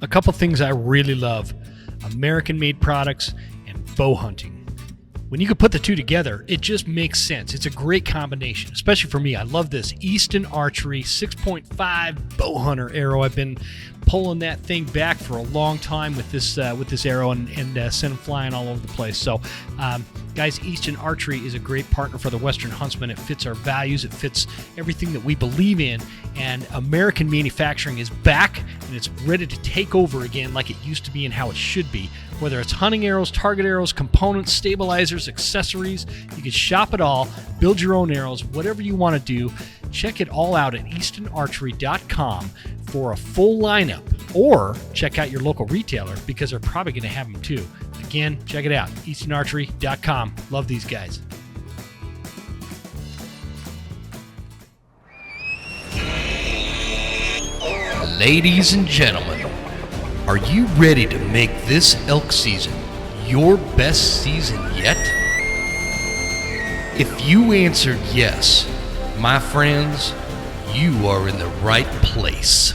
A couple things I really love: American-made products and bow hunting. When you can put the two together, it just makes sense. It's a great combination, especially for me. I love this Easton Archery 6.5 bow hunter arrow. I've been pulling that thing back for a long time with this arrow and send them flying all over the place. So, guys, Easton Archery is a great partner for the Western Huntsman. It fits our values. It fits everything that we believe in. And American manufacturing is back, and it's ready to take over again like it used to be and how it should be. Whether it's hunting arrows, target arrows, components, stabilizers, accessories, you can shop it all, build your own arrows, whatever you want to do. Check it all out at eastonarchery.com for a full lineup, or check out your local retailer because they're probably going to have them too. Again, check it out, eastonarchery.com. Love these guys. Ladies and gentlemen, are you ready to make this elk season your best season yet? If you answered yes, my friends, you are in the right place.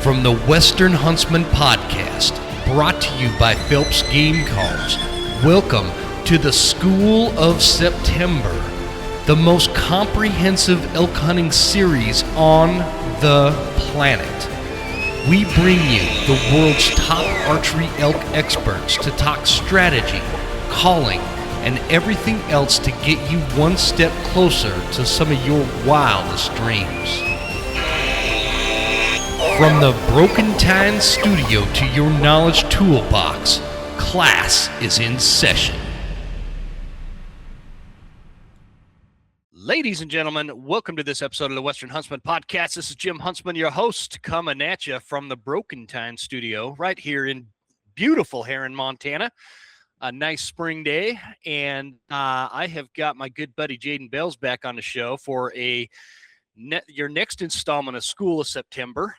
From the Western Huntsman podcast, brought to you by Phelps Game Calls, welcome to the School of September, the most comprehensive elk hunting series on the planet. We bring you the world's top archery elk experts to talk strategy, calling, and everything else to get you one step closer to some of your wildest dreams. From the Broken Tine Studio to your knowledge toolbox, class is in session. Ladies and gentlemen, welcome to this episode of the Western Huntsman Podcast. This is Jim Huntsman, your host, coming at you from the Broken Tine Studio right here in beautiful Heron, Montana. A nice spring day, and I have got my good buddy Jaden Bales back on the show for your next installment of School of September.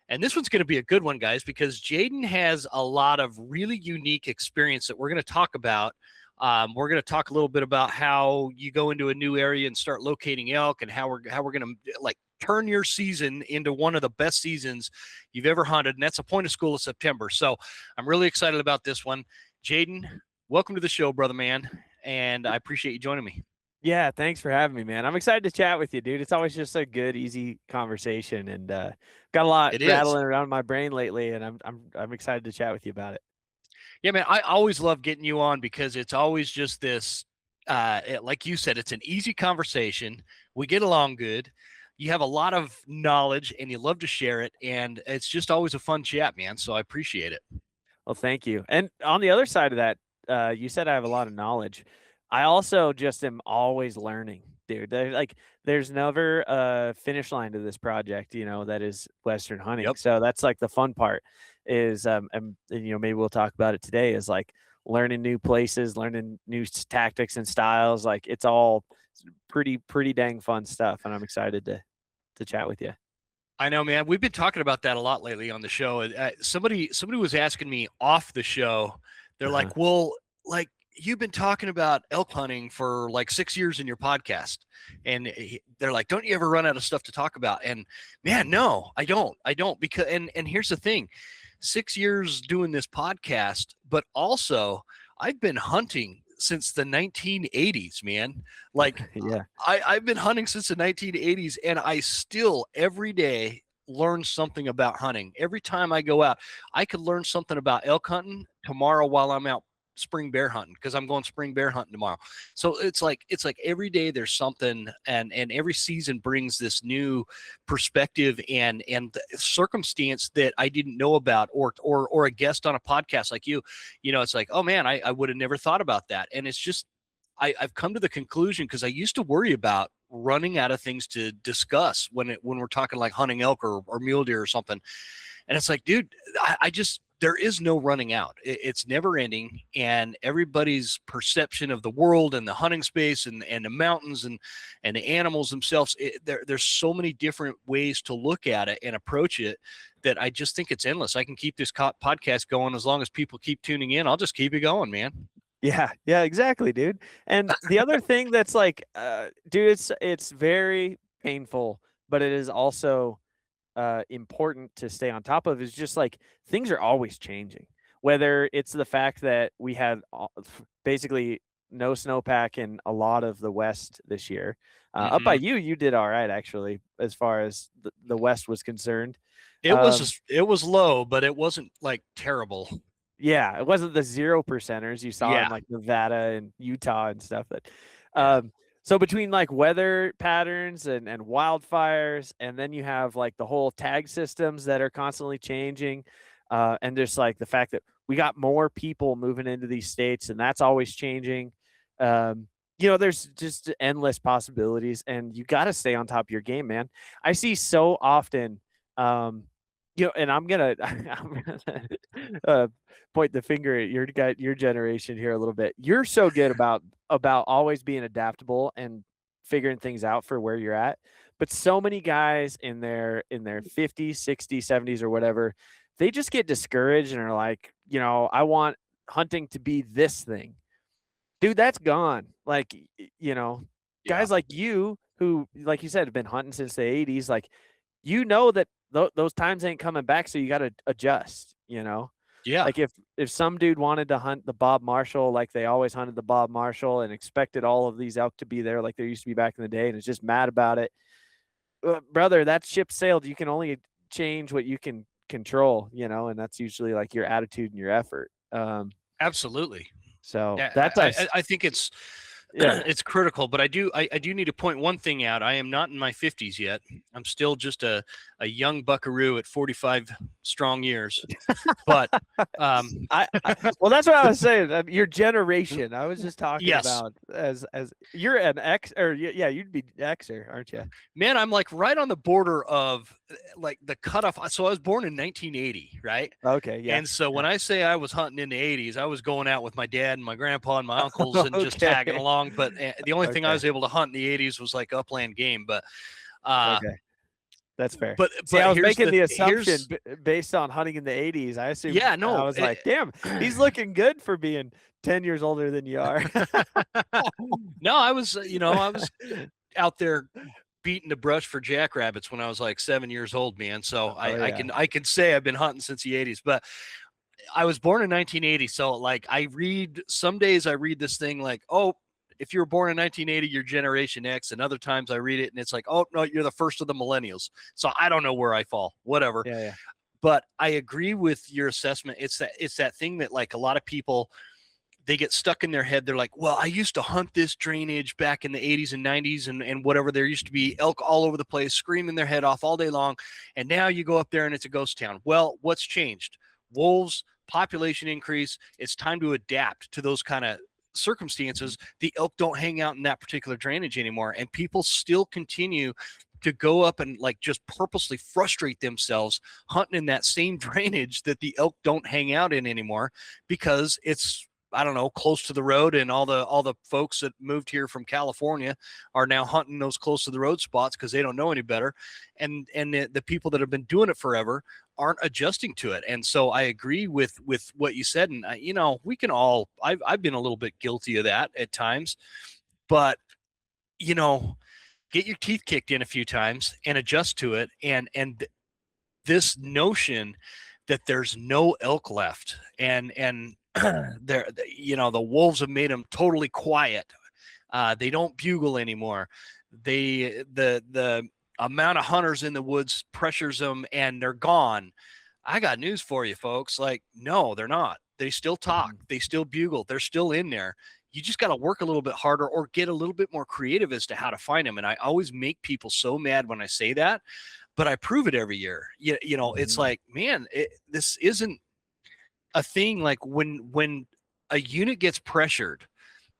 And this one's going to be a good one, guys, because Jaden has a lot of really unique experience that we're going to talk about. We're going to talk a little bit about how you go into a new area and start locating elk, and how we're going to like turn your season into one of the best seasons you've ever hunted. And that's the point of School of September. So I'm really excited about this one. Jaden, welcome to the show, brother man. And I appreciate you joining me. Yeah, thanks for having me, man. I'm excited to chat with you, dude. It's always just a good, easy conversation, and got a lot rattling around my brain lately, and I'm excited to chat with you about it. Yeah, man, I always love getting you on because it's always just this, like you said, it's an easy conversation. We get along good. You have a lot of knowledge and you love to share it. And it's just always a fun chat, man. So I appreciate it. Well, thank you. And on the other side of that, you said I have a lot of knowledge. I also just am always learning, dude. There's never a finish line to this project, that is Western hunting. Yep. So that's like the fun part. Is and maybe we'll talk about it today, is like learning new places, learning new tactics and styles. Like it's all pretty dang fun stuff, and I'm excited to chat with you. I know, man. We've been talking about that a lot lately on the show. Somebody was asking me off the show. They're like, well, like, you've been talking about elk hunting for like 6 years in your podcast. And they're like, don't you ever run out of stuff to talk about? And man, no, I don't because, and here's the thing, 6 years doing this podcast, but also I've been hunting since the 1980s, man. Like, yeah, I've been hunting since the 1980s, and I still every day learn something about hunting. Every time I go out, I could learn something about elk hunting tomorrow while I'm out spring bear hunting, because I'm going spring bear hunting tomorrow. So it's like every day there's something, and every season brings this new perspective and circumstance that I didn't know about, or a guest on a podcast like you. It's like, oh man, I would have never thought about that. And it's just I've come to the conclusion, because I used to worry about running out of things to discuss when we're talking like hunting elk or mule deer or something. And it's like, dude, there is no running out. It's never ending, and everybody's perception of the world and the hunting space and the mountains and the animals themselves, there's so many different ways to look at it and approach it that I just think it's endless. I can keep this podcast going as long as people keep tuning in. I'll just keep it going, man. Yeah, exactly, dude. And the other thing that's like, dude, it's very painful, but it is also important to stay on top of is just like things are always changing. Whether it's the fact that we had basically no snowpack in a lot of the West this year. Up by you did all right actually, as far as the West was concerned. It was low, but it wasn't like terrible. Yeah, it wasn't the 0%ers you saw in like Nevada and Utah and stuff. That, so between like weather patterns and wildfires, and then you have like the whole tag systems that are constantly changing, and just like the fact that we got more people moving into these states, and that's always changing. There's just endless possibilities, and you got to stay on top of your game, man. I see so often, and I'm gonna point the finger at your generation here a little bit. You're so good about always being adaptable and figuring things out for where you're at. But so many guys in their 50s, 60s, 70s, or whatever, they just get discouraged and are like, I want hunting to be this thing. Dude, that's gone. Like, guys like you who, like you said, have been hunting since the 80s, like, that those times ain't coming back, so you got to adjust, Yeah. Like if some dude wanted to hunt the Bob Marshall like they always hunted the Bob Marshall and expected all of these elk to be there like there used to be back in the day and is just mad about it, brother, that ship sailed. You can only change what you can control, and that's usually like your attitude and your effort. Absolutely. So I think it's it's critical, but I do need to point one thing out. I am not in my 50s yet. I'm still just a young buckaroo at 45 strong years. But well, that's what I was saying. Your generation. I was just talking about as you're an X, or you'd be Xer, aren't you? Man, I'm like right on the border of like the cutoff. So I was born in 1980, right? Okay, yeah. And so when I say I was hunting in the 80s, I was going out with my dad and my grandpa and my uncles and just tagging along. But the only thing I was able to hunt in the 80s was like upland game. But okay, that's fair. But I was making the assumption based on hunting in the 80s. I assume. Yeah, no. I was like, damn, he's looking good for being 10 years older than you are. No, I was out there beating the brush for jackrabbits when I was like 7 years old, man. So I can say I've been hunting since the 80s, but I was born in 1980. So like some days I read this thing like, oh, if you were born in 1980, you're Generation X, and other times I read it and it's like, oh no, you're the first of the millennials. So I don't know where I fall, whatever. Yeah. But I agree with your assessment. It's that thing that like a lot of people, they get stuck in their head. They're like, well, I used to hunt this drainage back in the 80s and 90s and whatever. There used to be elk all over the place, screaming their head off all day long. And now you go up there and it's a ghost town. Well, what's changed? Wolves, population increase. It's time to adapt to those kind of circumstances. The elk don't hang out in that particular drainage anymore. And people still continue to go up and like just purposely frustrate themselves hunting in that same drainage that the elk don't hang out in anymore because it's, I don't know, close to the road, and all the folks that moved here from California are now hunting those close to the road spots because they don't know any better, and the people that have been doing it forever aren't adjusting to it. And so I agree with what you said, and we can all. I've been a little bit guilty of that at times, but get your teeth kicked in a few times and adjust to it, and this notion that there's no elk left, and the wolves have made them totally quiet. They don't bugle anymore. The amount of hunters in the woods pressures them and they're gone. I got news for you, folks. Like, no, they're not. They still talk. They still bugle. They're still in there. You just got to work a little bit harder or get a little bit more creative as to how to find them. And I always make people so mad when I say that, but I prove it every year. It's like, man, this isn't a thing. Like when a unit gets pressured,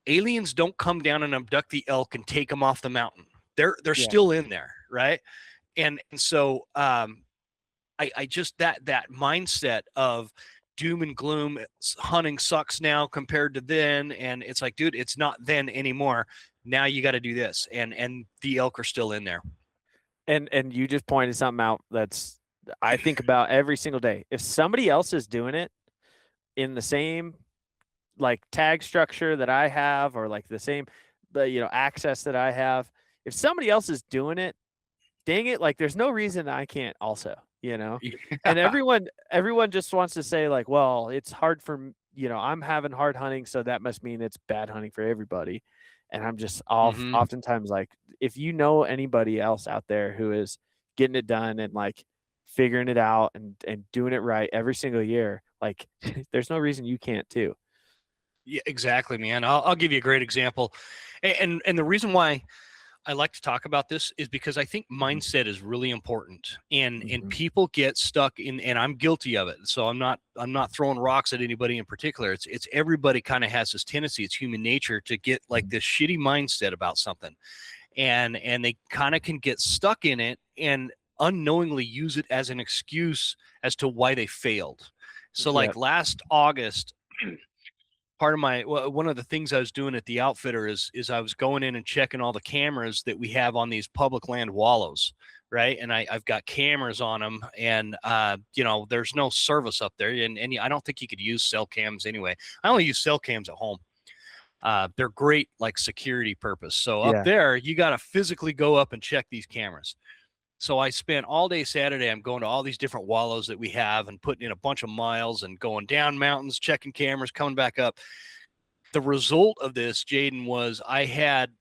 aliens don't come down and abduct the elk and take them off the mountain. They're still in there, right? And so I just that mindset of doom and gloom, hunting sucks now compared to then, and it's like, dude, it's not then anymore. Now you got to do this, and the elk are still in there. And you just pointed something out that's I think about every single day. If somebody else is doing it in the same like tag structure that I have, or like the same access that I have, if somebody else is doing it, dang it, like there's no reason I can't also, And Yeah. everyone just wants to say like, well, it's hard for, I'm having hard hunting, so that must mean it's bad hunting for everybody. And I'm just Hmm. oftentimes like, if you know anybody else out there who is getting it done and like figuring it out and doing it right every single year, like there's no reason you can't too. Yeah, exactly, man. I'll give you a great example, and the reason why I like to talk about this is because I think mindset is really important, and Mhm. people get stuck in, and I'm guilty of it. So I'm not throwing rocks at anybody in particular. It's everybody kind of has this tendency. It's human nature to get like this shitty mindset about something, and they kind of can get stuck in it and unknowingly use it as an excuse as to why they failed. So like Yep. last August, part of one of the things I was doing at the outfitter is I was going in and checking all the cameras that we have on these public land wallows, right? And I've got cameras on them, and there's no service up there, and I don't think you could use cell cams anyway. I only use cell cams at home. They're great like security purpose. So up Yeah. there, you got to physically go up and check these cameras. So I spent all day Saturday. I'm going to all these different wallows that we have and putting in a bunch of miles and going down mountains, checking cameras, coming back up. The result of this, Jaden, was I had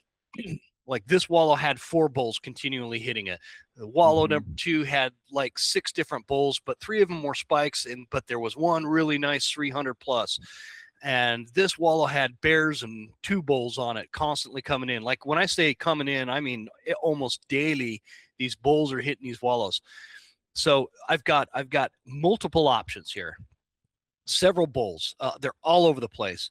like this wallow had 4 bulls continually hitting it. The wallow number 2 had like 6 different bulls, but 3 of them were spikes, but there was one really nice 300 plus. And this wallow had bears and 2 bulls on it constantly coming in. Like when I say coming in, I mean almost daily. These bulls are hitting these wallows. So I've got multiple options here. Several bulls. They're all over the place.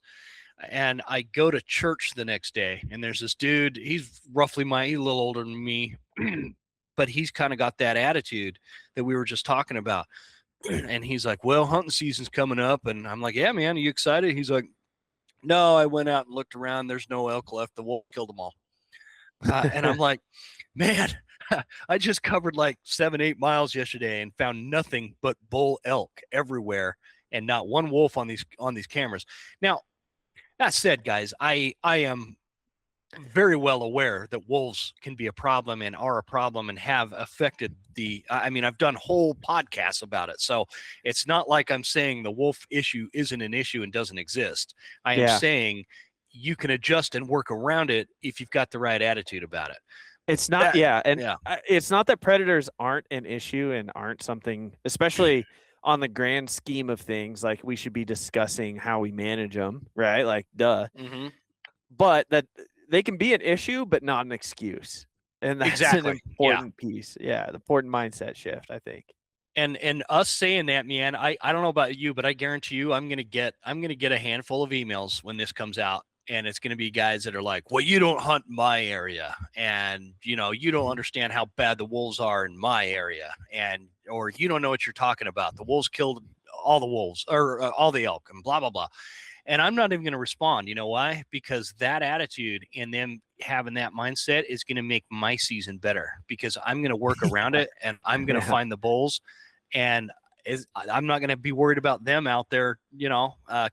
And I go to church the next day, and there's this dude. He's roughly he's a little older than me, but he's kind of got that attitude that we were just talking about. And he's like, "Well, hunting season's coming up," and I'm like, "Yeah, man, are you excited?" He's like, "No, I went out and looked around. There's no elk left. The wolf killed them all." And I'm like, "Man, I just covered like 7-8 miles yesterday and found nothing but bull elk everywhere, and not one wolf on these cameras." Now, that said, guys, I am very well aware that wolves can be a problem and are a problem and have affected I've done whole podcasts about it. So it's not like I'm saying the wolf issue isn't an issue and doesn't exist. I am Yeah. saying you can adjust and work around it if you've got the right attitude about it. It's not, That, yeah, and yeah. it's not that predators aren't an issue and aren't something, especially on the grand scheme of things. Like we should be discussing how we manage them, right? Like, duh. Mm-hmm. But that they can be an issue, but not an excuse, and that's an Exactly. Yeah. important piece. Yeah, the important mindset shift, I think. And us saying that, man, I don't know about you, but I guarantee you I'm gonna get a handful of emails when this comes out, and it's gonna be guys that are like, "Well, you don't hunt in my area, and you don't understand how bad the wolves are in my area, or you don't know what you're talking about. The wolves killed all the wolves or all the elk and blah blah blah." And I'm not even going to respond. You know why? Because that attitude and them having that mindset is going to make my season better, because I'm going to work around it, and I'm going to Yeah. find the bulls, and I'm not going to be worried about them out there,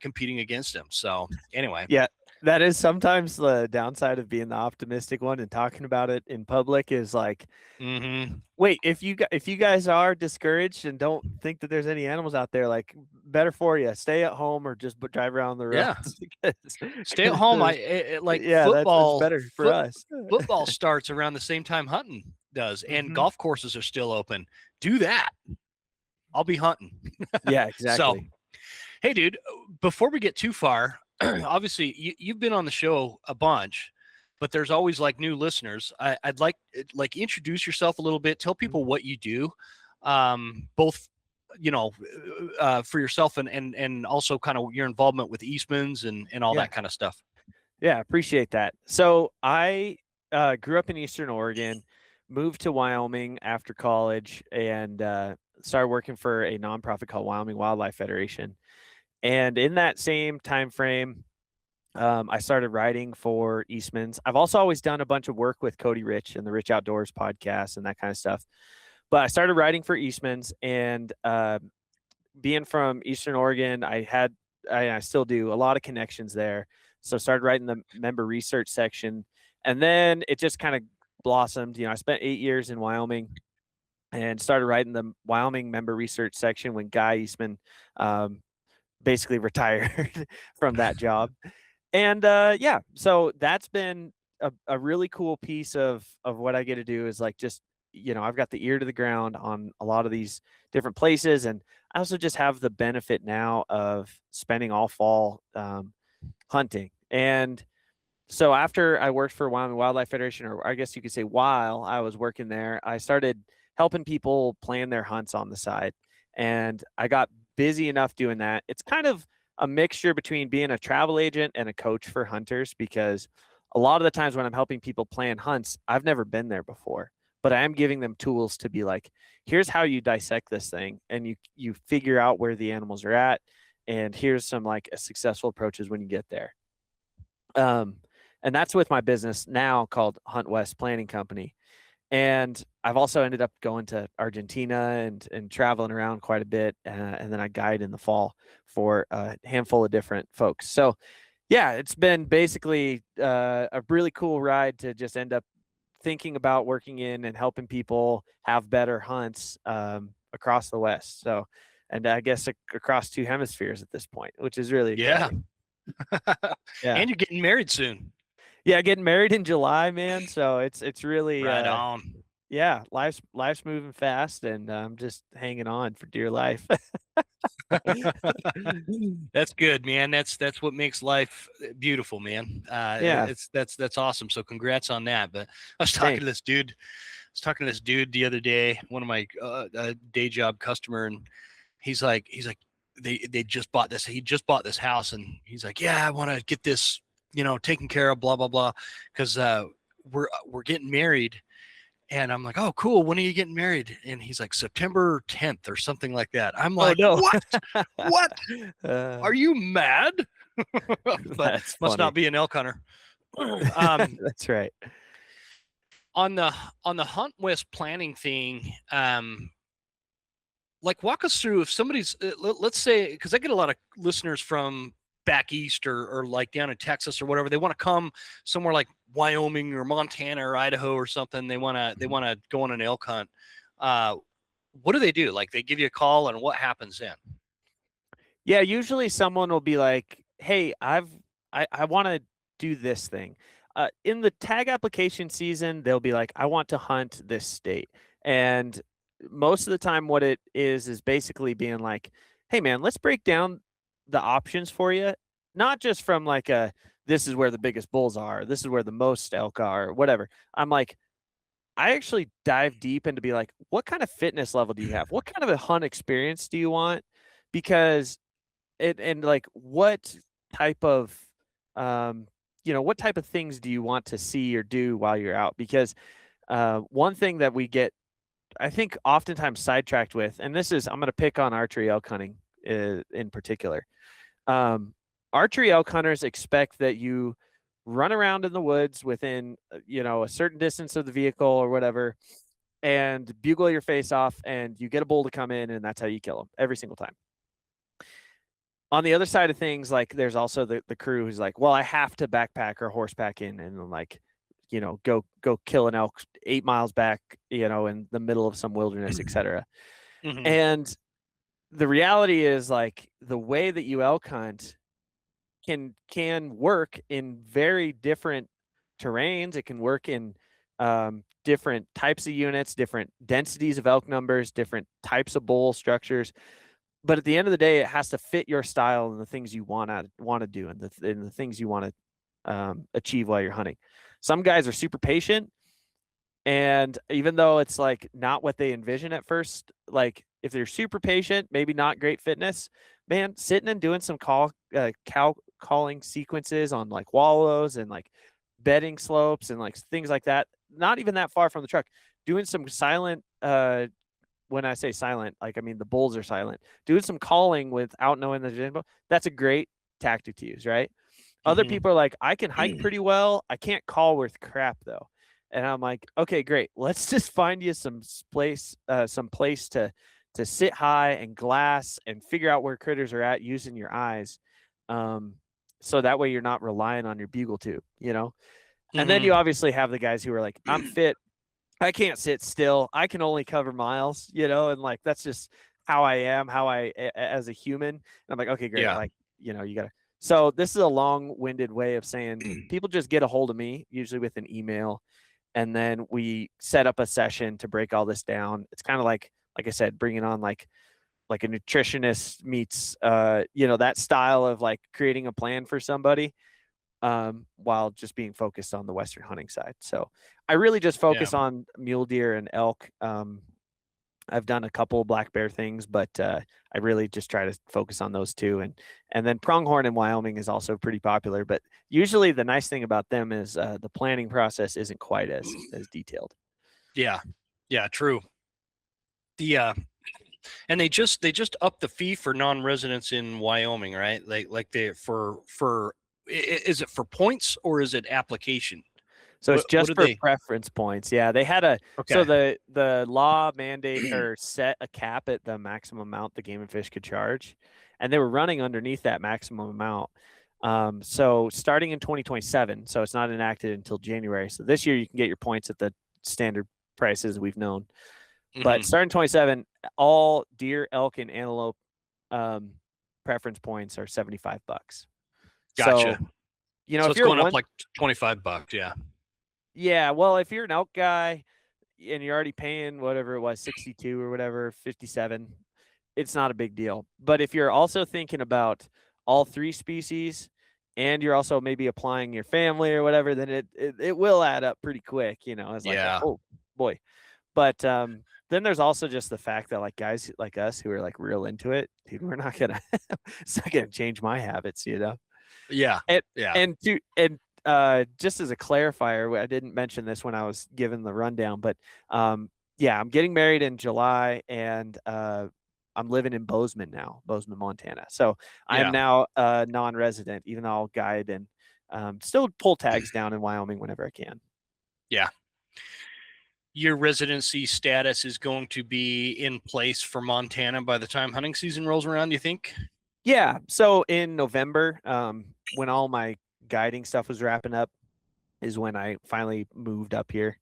competing against them. So anyway. Yeah, that is sometimes the downside of being the optimistic one and talking about it in public is like, Mm-hmm. wait, if you guys are discouraged and don't think that there's any animals out there, like better for you, stay at home or just drive around the Yeah. roads. Stay at home. Like Yeah, that's football. better for us. Football starts around the same time hunting does, and golf courses are still open. Do that. I'll be hunting. Yeah, So, exactly. hey, dude, before we get too far, obviously you've been on the show a bunch, but there's always like new listeners. I'd like introduce yourself a little bit. Tell people what you do, both for yourself and also kind of your involvement with Eastman's and all Yeah. that kind of stuff. Yeah, appreciate that. So I grew up in Eastern Oregon, moved to Wyoming after college, and started working for a nonprofit called Wyoming Wildlife Federation. And in that same time frame, I started writing for Eastman's. I've also always done a bunch of work with Cody Rich and the Rich Outdoors podcast and that kind of stuff. But I started writing for Eastman's, and being from Eastern Oregon, I still do a lot of connections there. So started writing the member research section, and then it just kind of blossomed. I spent 8 years in Wyoming and started writing the Wyoming member research section when Guy Eastman basically retired from that job. And yeah, so that's been a really cool piece of what I get to do is like just, I've got the ear to the ground on a lot of these different places. And I also just have the benefit now of spending all fall hunting. And so after I worked for Wyoming Wildlife Federation, or I guess you could say while I was working there, I started helping people plan their hunts on the side. And I got busy enough doing that. It's kind of a mixture between being a travel agent and a coach for hunters, because a lot of the times when I'm helping people plan hunts, I've never been there before, but I am giving them tools to be like, here's how you dissect this thing, and you figure out where the animals are at, and here's some like successful approaches when you get there. And that's with my business now called Hunt West Planning Company. And I've also ended up going to Argentina and traveling around quite a bit. And then I guide in the fall for a handful of different folks. So yeah, it's been basically a really cool ride to just end up thinking about working in and helping people have better hunts across the West. So, and I guess across 2 hemispheres at this point, which is really exciting. Yeah. And you're getting married soon. Yeah, getting married in July, man. So it's really right on. Yeah, life's moving fast, and I'm just hanging on for dear life. That's good, man. That's what makes life beautiful, man. Yeah, that's awesome. So congrats on that. But I was talking to this dude. The other day, one of my day job customer, and he's like they just bought this. He just bought this house, and he's like, yeah, I want to get this, taken care of, blah blah blah, because we're getting married. And I'm like, oh, cool. When are you getting married? And he's like, September 10th or something like that. I'm like, no. What? What? Are you mad? But must not be an elk hunter. That's right. On the Hunt West planning thing, like walk us through if somebody's, let's say, because I get a lot of listeners from back east or like down in Texas or whatever. They want to come somewhere like Wyoming or Montana or Idaho or something. They want to go on an elk hunt. What do they do? Like they give you a call, and what happens then? Yeah, usually someone will be like, hey, I want to do this thing. In the tag application season, they'll be like, I want to hunt this state. And most of the time what it is basically being like, hey man, let's break down the options for you, not just from like this is where the biggest bulls are, this is where the most elk are, or whatever. I'm like, I actually dive deep into be like, what kind of fitness level do you have? What kind of a hunt experience do you want? Because and like what type of what type of things do you want to see or do while you're out? Because one thing that we get, I think, oftentimes sidetracked with, and this is, I'm going to pick on archery elk hunting in particular. Archery elk hunters expect that you run around in the woods within, a certain distance of the vehicle or whatever, and bugle your face off, and you get a bull to come in, and that's how you kill them every single time. On the other side of things, like there's also the crew who's like, well, I have to backpack or horseback in and like, go kill an elk 8 miles back, in the middle of some wilderness, etc. Mm-hmm. And the reality is, like, the way that you elk hunt can work in very different terrains. It can work in different types of units, different densities of elk numbers, different types of bull structures. But at the end of the day, it has to fit your style and the things you want to do and the things you want to achieve while you're hunting. Some guys are super patient, and even though it's like not what they envision at first, like if they're super patient, maybe not great fitness, man, sitting and doing some cow calling sequences on like wallows and like bedding slopes and like things like that, not even that far from the truck, doing some silent, when I say silent, like, I mean, the bulls are silent, doing some calling without knowing the, that's a great tactic to use, right? Mm-hmm. Other people are like, I can hike pretty well, I can't call worth crap though. And I'm like, okay, great. Let's just find you some place to sit high and glass and figure out where critters are at using your eyes. So that way you're not relying on your bugle tube, And then you obviously have the guys who are like, I'm fit. I can't sit still. I can only cover miles, and like, that's just how I am, as a human. And I'm like, okay, great. Yeah. Like, you gotta. So this is a long-winded way of saying people just get a hold of me, usually with an email, and then we set up a session to break all this down. It's kind of like I said, bringing on like a nutritionist meets, that style of like creating a plan for somebody, while just being focused on the Western hunting side. So I really just focus on mule deer and elk. I've done a couple black bear things, but I really just try to focus on those two. And then pronghorn in Wyoming is also pretty popular, but usually the nice thing about them is the planning process isn't quite as detailed. Yeah. Yeah, true. And they just upped the fee for non-residents in Wyoming, right? Like they for is it for points or is it application? So it's just for preference points. Yeah, they had so the law mandate or set a cap at the maximum amount the Game and Fish could charge, and they were running underneath that maximum amount. So starting in 2027, so it's not enacted until January. So this year you can get your points at the standard prices we've known. But starting 27, all deer, elk, and antelope preference points are $75. Gotcha. So, so if it's you're going up like $25. Yeah. Yeah. Well, if you're an elk guy and you're already paying whatever it was, 62 or whatever, 57, it's not a big deal. But if you're also thinking about all three species and you're also maybe applying your family or whatever, then it will add up pretty quick. It's like, oh boy. But then there's also just the fact that like guys like us who are like real into it, dude, we're not gonna it's not gonna change my habits, Yeah. And just as a clarifier, I didn't mention this when I was given the rundown, but I'm getting married in July, and I'm living in Bozeman now, Montana. So I am now a non-resident, even though I'll guide and still pull tags down in Wyoming whenever I can. Yeah. Your residency status is going to be in place for Montana by the time hunting season rolls around, do you think? Yeah. So in November, when all my guiding stuff was wrapping up, is when I finally moved up here.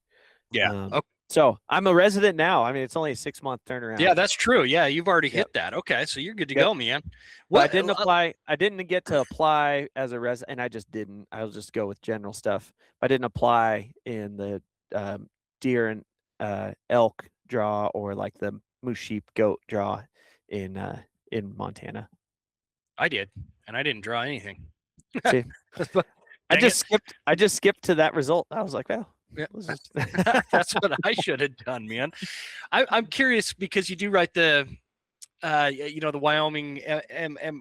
Yeah. So I'm a resident now. I mean, it's only a 6-month turnaround. Yeah, that's true. Yeah, you've already hit that. Okay, so you're good to go, man. Well, I didn't apply. I didn't get to apply as a resident, and I just didn't. I'll just go with general stuff. I didn't apply in the deer and elk draw or like the moose, sheep, goat draw in Montana. I did, and I didn't draw anything. See, I just skipped to that result. I was like, well, that's what I should have done, man. I'm curious because you do write the the Wyoming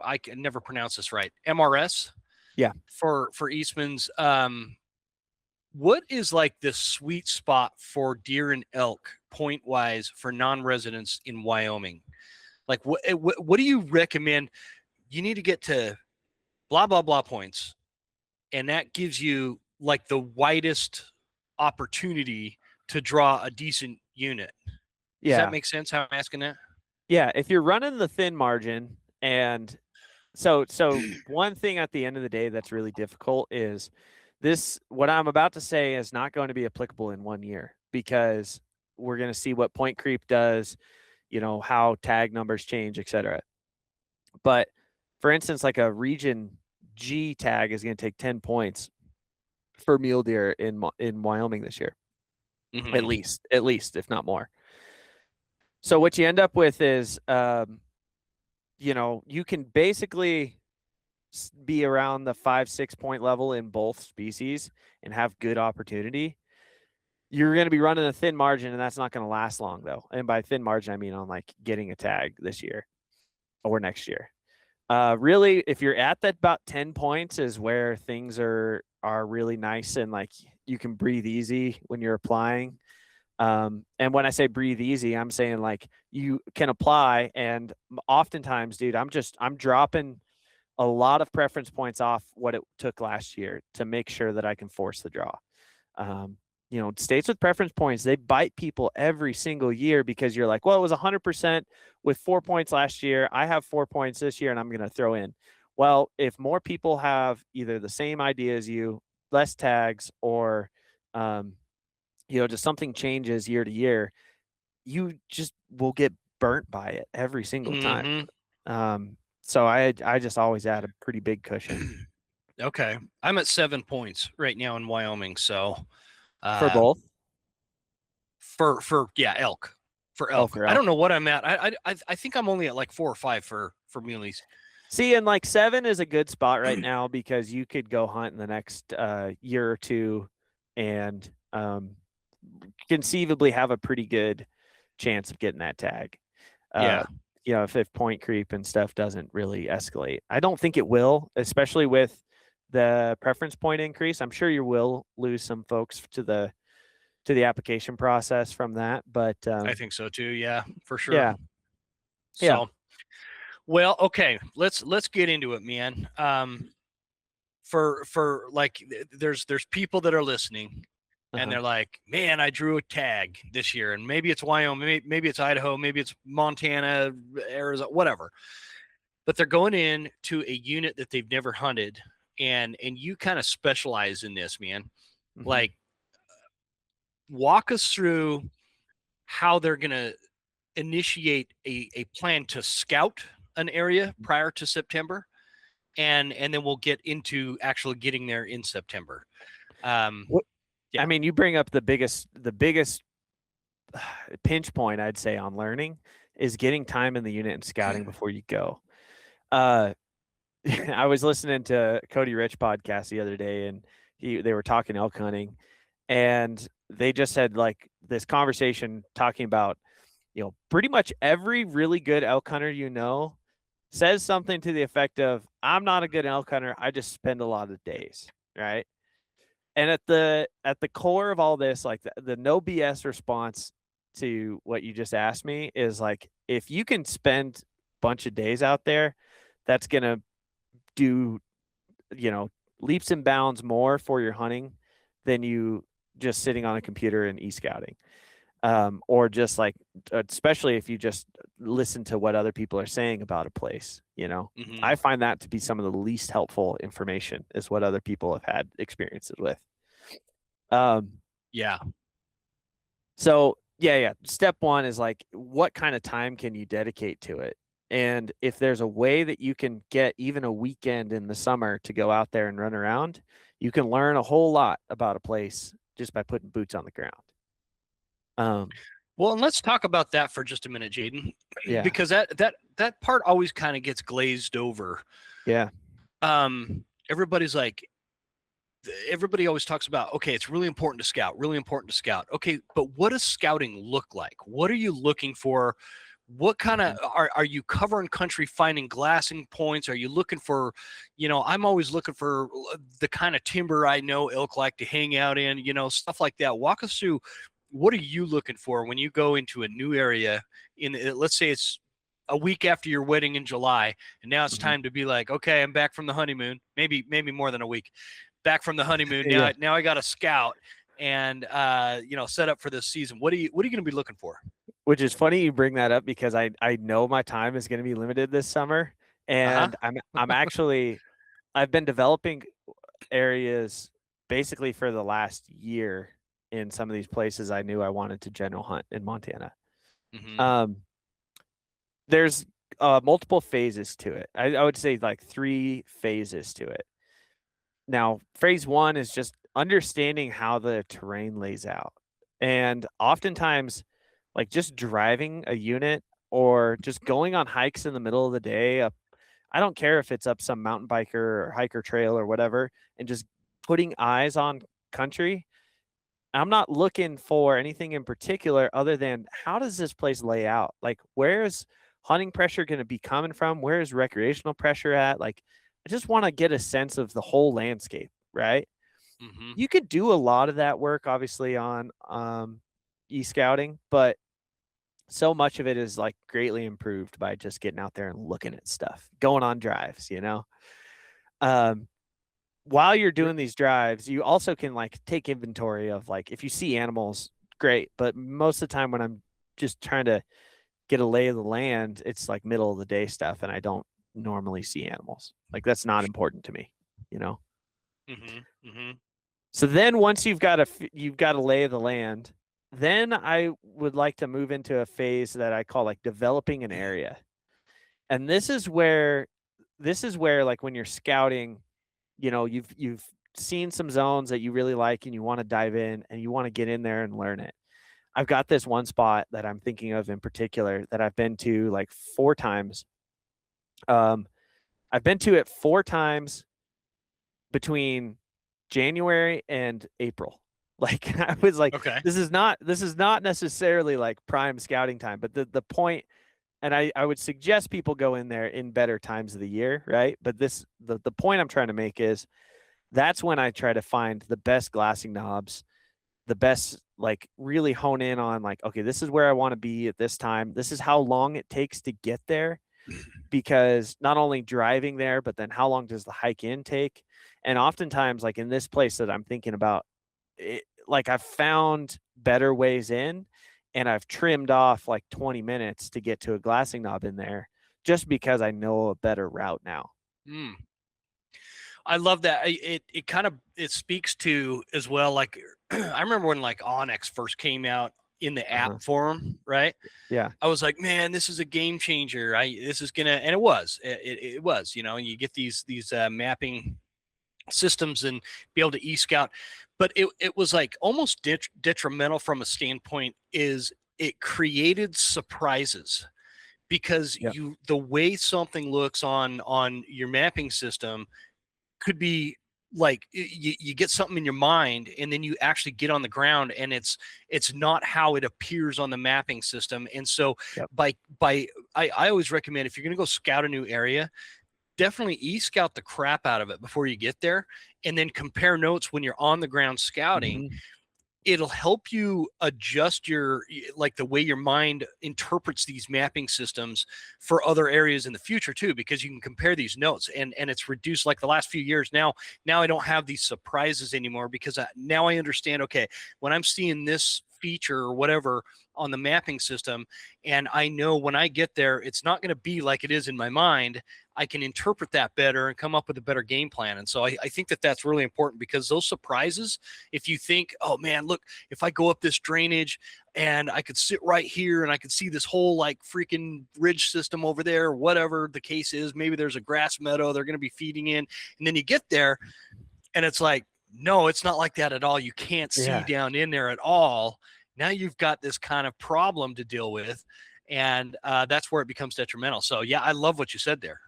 I can never pronounce this right, MRS. Yeah. For Eastman's. What is like the sweet spot for deer and elk point wise for non-residents in Wyoming? Like what do you recommend? You need to get to blah, blah, blah points. And that gives you like the widest opportunity to draw a decent unit. Does that make sense how I'm asking that? Yeah. If you're running the thin margin, and so one thing at the end of the day that's really difficult is what I'm about to say is not going to be applicable in 1 year, because we're going to see what point creep does, how tag numbers change, etc. But for instance, like a region G tag is going to take 10 points for mule deer in Wyoming this year, at least, if not more. So what you end up with is, you can basically be around the 5-6 point level in both species and have good opportunity. You're going to be running a thin margin, and that's not going to last long, though. And by thin margin, I mean on like getting a tag this year or next year. Really, if you're at that about 10 points is where things are really nice, and like you can breathe easy when you're applying. And when I say breathe easy, I'm saying like you can apply, and oftentimes, dude, I'm dropping a lot of preference points off what it took last year to make sure that I can force the draw. States with preference points, they bite people every single year because you're like, well, it was 100% with 4 points last year. I have 4 points this year, and I'm going to throw in. Well, if more people have either the same idea as you less tags or, just something changes year to year, you just will get burnt by it every single time. So I just always add a pretty big cushion. Okay. I'm at 7 points right now in Wyoming. So For both? For elk. For Oh, elk. for I elk. don't know what I'm at. I think I'm only at like 4 or 5 for muleys. See, and like 7 is a good spot right now because you could go hunt in the next year or two and conceivably have a pretty good chance of getting that tag. Yeah. If point creep and stuff doesn't really escalate. I don't think it will, especially with the preference point increase. I'm sure you will lose some folks to the application process from that, but I think so too. Yeah, for sure. yeah. So, well, okay, let's get into it, man. For like, there's people that are listening, and they're like, man, I drew a tag this year, and maybe it's Wyoming, maybe it's Idaho, maybe it's Montana, Arizona, whatever. But they're going in to a unit that they've never hunted, and you kind of specialize in this, man. Like, walk us through how they're gonna initiate a plan to scout an area prior to September, and then we'll get into actually getting there in September. I mean, you bring up the biggest pinch point, I'd say, on learning is getting time in the unit and scouting before you go. I was listening to Cody Rich podcast the other day, and they were talking elk hunting, and they just had like this conversation talking about, pretty much every really good elk hunter, says something to the effect of, I'm not a good elk hunter. I just spend a lot of days. Right. And at the core of all this, like the no BS response to what you just asked me is like, if you can spend a bunch of days out there, that's going to do, leaps and bounds more for your hunting than you just sitting on a computer and e-scouting. Or just like, especially if you just listen to what other people are saying about a place, I find that to be some of the least helpful information is what other people have had experiences with. Yeah. So yeah. Step one is like, what kind of time can you dedicate to it? And if there's a way that you can get even a weekend in the summer to go out there and run around, you can learn a whole lot about a place just by putting boots on the ground. Well, and let's talk about that for just a minute, Jaden. Yeah. Because that part always kind of gets glazed over. Yeah. Everybody always talks about, okay, it's really important to scout. Okay, but what does scouting look like? What are you looking for? What kind of are you covering country, finding glassing points? Are you looking for, I'm always looking for the kind of timber I know elk like to hang out in, stuff like that. Walk us through, what are you looking for when you go into a new area let's say it's a week after your wedding in July, and now it's time to be like, okay, I'm back from the honeymoon, maybe more than a week back from the honeymoon. Now I got a scout and, set up for this season. What are you going to be looking for? Which is funny you bring that up because I know my time is going to be limited this summer, and I'm actually, I've been developing areas basically for the last year in some of these places I knew I wanted to general hunt in Montana. There's multiple phases to it. I would say like 3 phases to it. Now, phase 1 is just understanding how the terrain lays out. And oftentimes, like just driving a unit or just going on hikes in the middle of the day, I don't care if it's up some mountain biker or hiker trail or whatever, and just putting eyes on country. I'm not looking for anything in particular other than how does this place lay out? Like, where's hunting pressure going to be coming from? Where is recreational pressure at? Like, I just want to get a sense of the whole landscape, right? You could do a lot of that work, obviously, on e-scouting, but so much of it is like greatly improved by just getting out there and looking at stuff, going on drives, while you're doing these drives, you also can like take inventory of like, if you see animals, great. But most of the time when I'm just trying to get a lay of the land, it's like middle of the day stuff. And I don't normally see animals. Like, that's not important to me, So then once you've got a lay of the land, then I would like to move into a phase that I call like developing an area. And this is where like when you're scouting, you've seen some zones that you really like and you want to dive in and you want to get in there and learn it. I've got this one spot that I'm thinking of in particular that I've been to like 4 times. I've been to it 4 times between January and April. Like I was like, Okay. this is not necessarily like prime scouting time, but the point, and I would suggest people go in there in better times of the year, right? But the point I'm trying to make is that's when I try to find the best glassing knobs, the best, like really hone in on like, okay, this is where I want to be at this time. This is how long it takes to get there, because not only driving there, but then how long does the hike in take? And oftentimes, like in this place that I'm thinking about, like I've found better ways in, and I've trimmed off like 20 minutes to get to a glassing knob in there just because I know a better route now. I love that. It kind of, it speaks to as well, like I remember when like Onyx first came out in the app form, right? Yeah. I was like, man, this is a game changer. This is gonna, and it was, it was, you get these mapping systems and be able to e-scout, but it was like almost detrimental from a standpoint is it created surprises, because the way something looks on your mapping system could be like you get something in your mind and then you actually get on the ground and it's not how it appears on the mapping system. And so I always recommend, if you're going to go scout a new area, definitely e-scout the crap out of it before you get there, and then compare notes when you're on the ground scouting. It'll help you adjust like the way your mind interprets these mapping systems for other areas in the future too, because you can compare these notes, and it's reduced. Like the last few years now I don't have these surprises anymore, because now I understand, okay, when I'm seeing this feature or whatever on the mapping system, and I know when I get there, it's not going to be like it is in my mind, I can interpret that better and come up with a better game plan. And so I think that that's really important, because those surprises, if you think, oh man, look, if I go up this drainage and I could sit right here and I could see this whole like freaking ridge system over there, whatever the case is, maybe there's a grass meadow they're going to be feeding in. And then you get there and it's like, no, it's not like that at all. You can't see down in there at all. Now you've got this kind of problem to deal with. And that's where it becomes detrimental. So yeah, I love what you said there.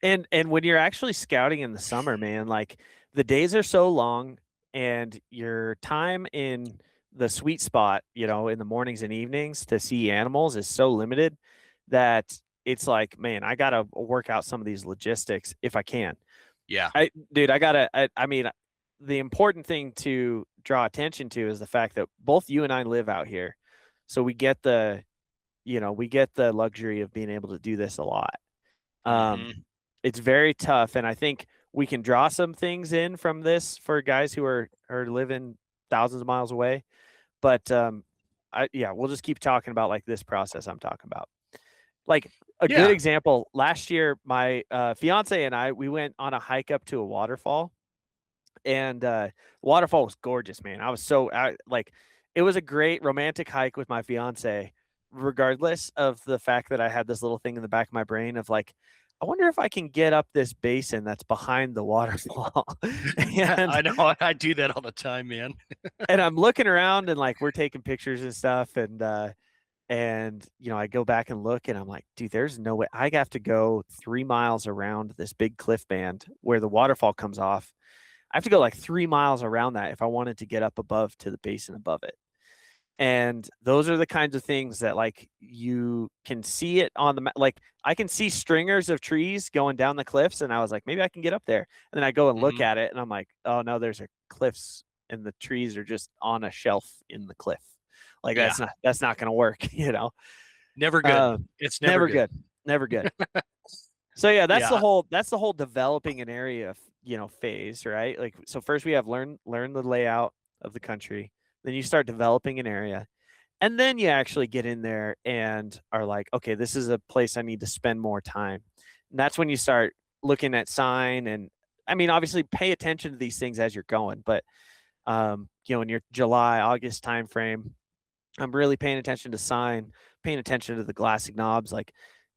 And when you're actually scouting in the summer, man, like the days are so long and your time in the sweet spot, in the mornings and evenings to see animals is so limited that it's like, man, I got to work out some of these logistics if I can. Yeah. I mean, the important thing to draw attention to is the fact that both you and I live out here. So we get the luxury of being able to do this a lot. It's very tough. And I think we can draw some things in from this for guys who are living thousands of miles away. But we'll just keep talking about like this process I'm talking about. Like a good example, last year, my fiance and I, we went on a hike up to a waterfall, and waterfall was gorgeous, man. I was it was a great romantic hike with my fiance, regardless of the fact that I had this little thing in the back of my brain of like, I wonder if I can get up this basin that's behind the waterfall. And I know, I do that all the time, man. And I'm looking around and like we're taking pictures and stuff, and I go back and look and I'm like, dude, there's no way. I have to go 3 miles around this big cliff band where the waterfall comes off. I have to go like 3 miles around that if I wanted to get up above to the basin above it. And those are the kinds of things that like you can see it on the like I can see stringers of trees going down the cliffs, and I was like, maybe I can get up there. And then I go and look at it and I'm like, oh no, there's a cliffs and the trees are just on a shelf in the cliff. Like that's not going to work, Never good. It's never good. Never good. So that's the whole developing an area, phase, right? Like, so first we have learn the layout of the country. Then you start developing an area, and then you actually get in there and are like, okay, this is a place I need to spend more time. And that's when you start looking at sign, and I mean, obviously pay attention to these things as you're going, but In your July, August timeframe, I'm really paying attention to sign, paying attention to the glassing knobs. Like,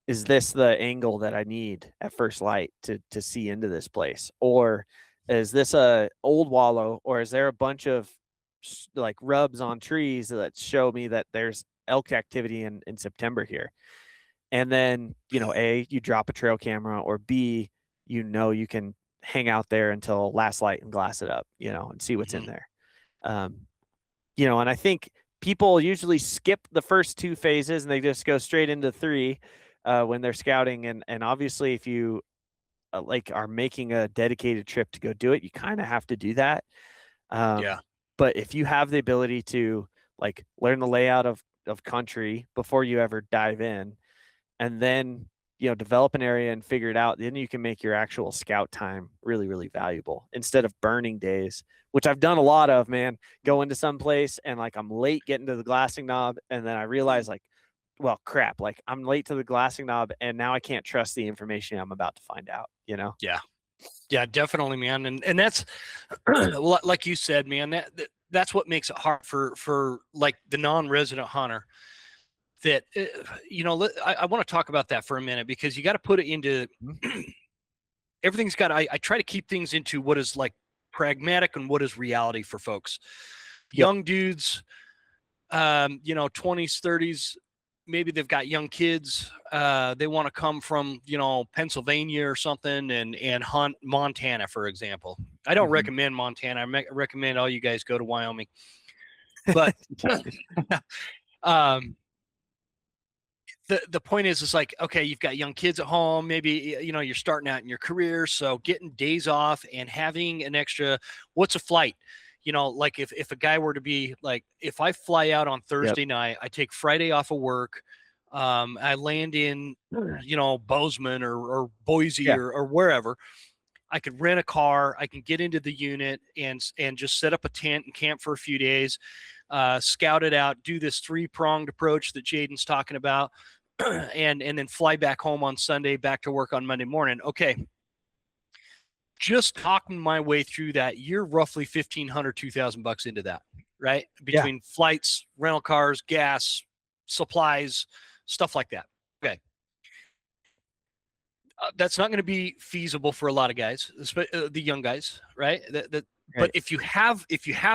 is this the angle that I need at first light to see into this place? Or is this a old wallow, or is there a bunch of like rubs on trees that show me that there's elk activity in September here? And then, A, you drop a trail camera, or B, you can hang out there until last light and glass it up, and see what's in there. And I think people usually skip the first 2 phases and they just go straight into 3 when they're scouting. And obviously, if you are making a dedicated trip to go do it, you kind of have to do that. Yeah. But if you have the ability to learn the layout of country before you ever dive in, and then develop an area and figure it out, then you can make your actual scout time really, really valuable instead of burning days, which I've done a lot of, man. Go into some place and I'm late getting to the glassing knob, and then I realize well, crap, I'm late to the glassing knob, and now I can't trust the information I'm about to find out, Yeah, definitely, man. And that's like you said, man, that's what makes it hard for the non-resident hunter. That I want to talk about that for a minute, because you got to put it into everything's got. I try to keep things into what is pragmatic and what is reality for folks. Young dudes, 20s, 30s, maybe they've got young kids. They want to come from Pennsylvania or something and hunt Montana, for example. I don't recommend Montana. I recommend all you guys go to Wyoming, but The point is okay, you've got young kids at home, maybe, you're starting out in your career. So getting days off and having an extra, what's a flight? If a guy were to be if I fly out on Thursday night, I take Friday off of work. I land in, Bozeman or Boise or wherever. I could rent a car. I can get into the unit and just set up a tent and camp for a few days, scout it out, do this 3-pronged approach that Jaden's talking about, and then fly back home on Sunday, back to work on Monday morning. Okay. Just talking my way through that, you're roughly $1,500, $2,000 into that, right? Between flights, rental cars, gas, supplies, stuff like that. Okay. That's not going to be feasible for a lot of guys, the young guys, right? But if you have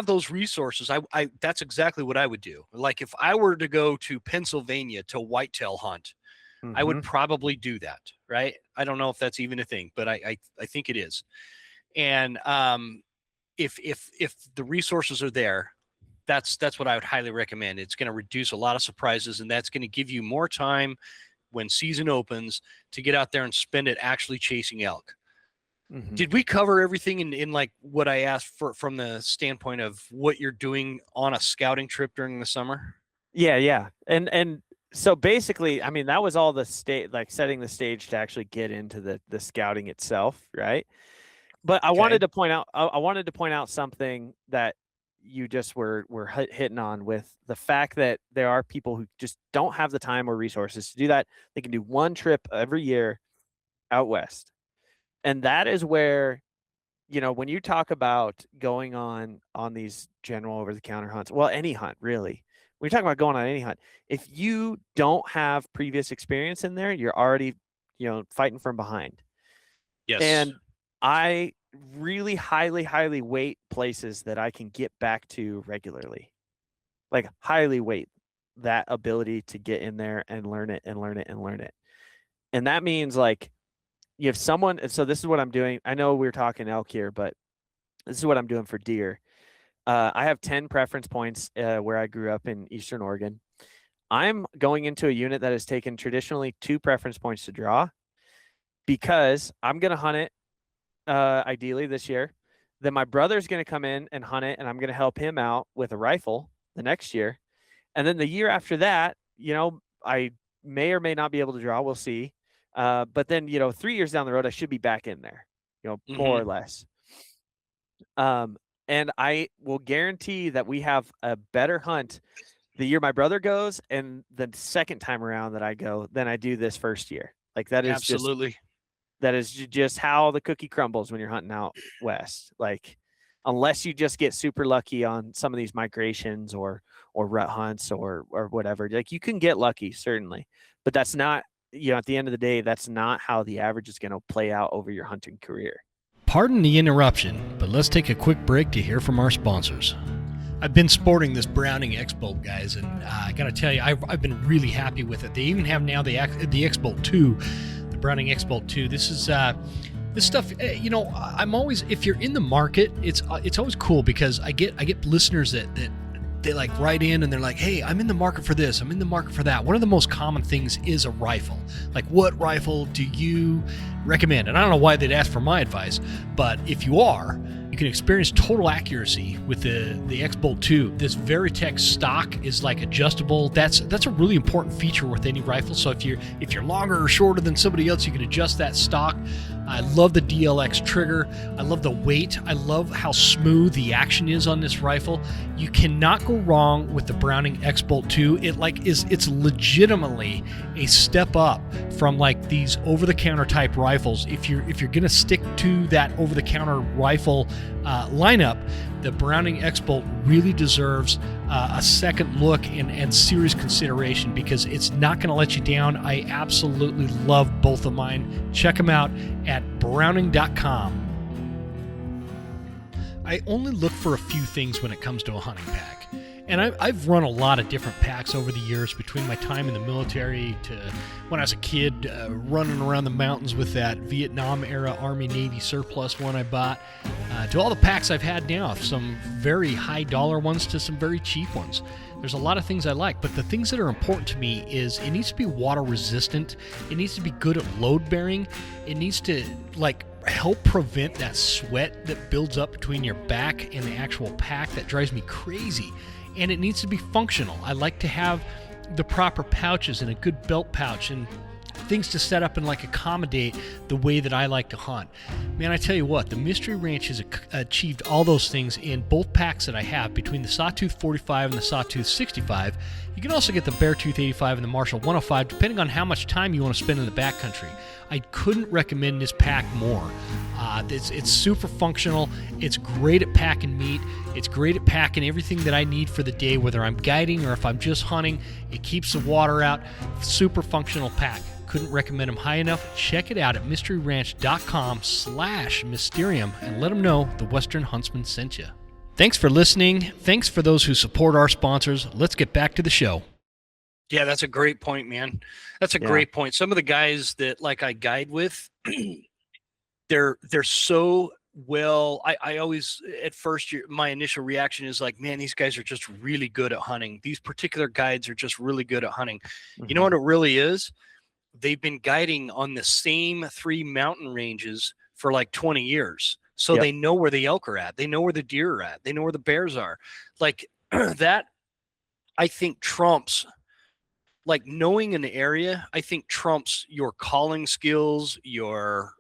those resources, I that's exactly what I would do. If I were to go to Pennsylvania to whitetail hunt, I would probably do that, right? I don't know if that's even a thing, but I think it is. And if the resources are there, that's what I would highly recommend. It's going to reduce a lot of surprises, and that's going to give you more time when season opens to get out there and spend it actually chasing elk. Did we cover everything in what I asked for from the standpoint of what you're doing on a scouting trip during the summer? Yeah. And so basically, I mean, that was all the setting the stage to actually get into the scouting itself, right? But I wanted to point out something that you just were hitting on, with the fact that there are people who just don't have the time or resources to do that. They can do one trip every year out west. And that is where, when you talk about going on these general over-the-counter hunts, well, any hunt, really. When you talk about going on any hunt, if you don't have previous experience in there, you're already, fighting from behind. Yes. And I really highly weight places that I can get back to regularly. Highly weight that ability to get in there and learn it. And that means you have someone, so this is what I'm doing. I know we're talking elk here, but this is what I'm doing for deer. I have 10 preference points where I grew up in Eastern Oregon. I'm going into a unit that has taken traditionally 2 preference points to draw, because I'm going to hunt it ideally this year. Then my brother's going to come in and hunt it, and I'm going to help him out with a rifle the next year. And then the year after that, I may or may not be able to draw. We'll see. But then, 3 years down the road, I should be back in there, more or less. And I will guarantee that we have a better hunt the year my brother goes and the second time around that I go than I do this first year. That is absolutely. That is just how the cookie crumbles when you're hunting out west. unless you just get super lucky on some of these migrations or rut hunts or whatever. Like, you can get lucky, certainly, but that's not, at the end of the day, that's not how the average is going to play out over your hunting career. Pardon the interruption, but let's take a quick break to hear from our sponsors. I've been sporting this Browning X-Bolt, guys, and I got to tell you, I've been really happy with it. They even have now the X-Bolt 2, the Browning X-Bolt 2. This is this stuff. I'm always, if you're in the market, it's always cool because I get listeners that they like write in and they're like, hey, I'm in the market for this, I'm in the market for that. One of the most common things is a rifle. Like, what rifle do you recommend? And I don't know why they'd ask for my advice, but if you are, you can experience total accuracy with the X-Bolt 2. This Veritech stock is like adjustable. That's a really important feature with any rifle. So if you're longer or shorter than somebody else, you can adjust that stock. I love the DLX trigger. I love the weight. I love how smooth the action is on this rifle. You cannot go wrong with the Browning X-Bolt 2. It's legitimately a step up from like these over-the-counter type rifles. If you're gonna stick to that over-the-counter rifle lineup, the Browning X-Bolt really deserves a second look and serious consideration because it's not going to let you down. I absolutely love both of mine. Check them out at browning.com. I only look for a few things when it comes to a hunting pack. And I've run a lot of different packs over the years, between my time in the military to when I was a kid running around the mountains with that Vietnam-era Army-Navy surplus one I bought, to all the packs I've had now, some very high-dollar ones to some very cheap ones. There's a lot of things I like, but the things that are important to me is it needs to be water-resistant, it needs to be good at load-bearing, it needs to, help prevent that sweat that builds up between your back and the actual pack that drives me crazy. And it needs to be functional. I like to have the proper pouches and a good belt pouch and things to set up and accommodate the way that I like to hunt. Man, I tell you what, the Mystery Ranch has achieved all those things in both packs that I have, between the Sawtooth 45 and the Sawtooth 65. You can also get the Beartooth 85 and the Marshall 105, depending on how much time you want to spend in the backcountry. I couldn't recommend this pack more. It's super functional. It's great at packing meat. It's great at packing everything that I need for the day, whether I'm guiding or if I'm just hunting. It keeps the water out. Super functional pack. Couldn't recommend them high enough. Check it out at mysteryranch.com/mysterium and let them know the Western Huntsman sent you. Thanks for listening. Thanks for those who support our sponsors. Let's get back to the show. Yeah, that's a great point, man. That's a great point. Some of the guys that I guide with, they're so well. I always, at first, my initial reaction is like, man, these guys are just really good at hunting. These particular guides are just really good at hunting. Mm-hmm. You know what it really is? They've been guiding on the same 3 mountain ranges for 20 years. So they know where the elk are at. They know where the deer are at. They know where the bears are. That, I think, trumps, knowing an area, I think trumps your calling skills, your,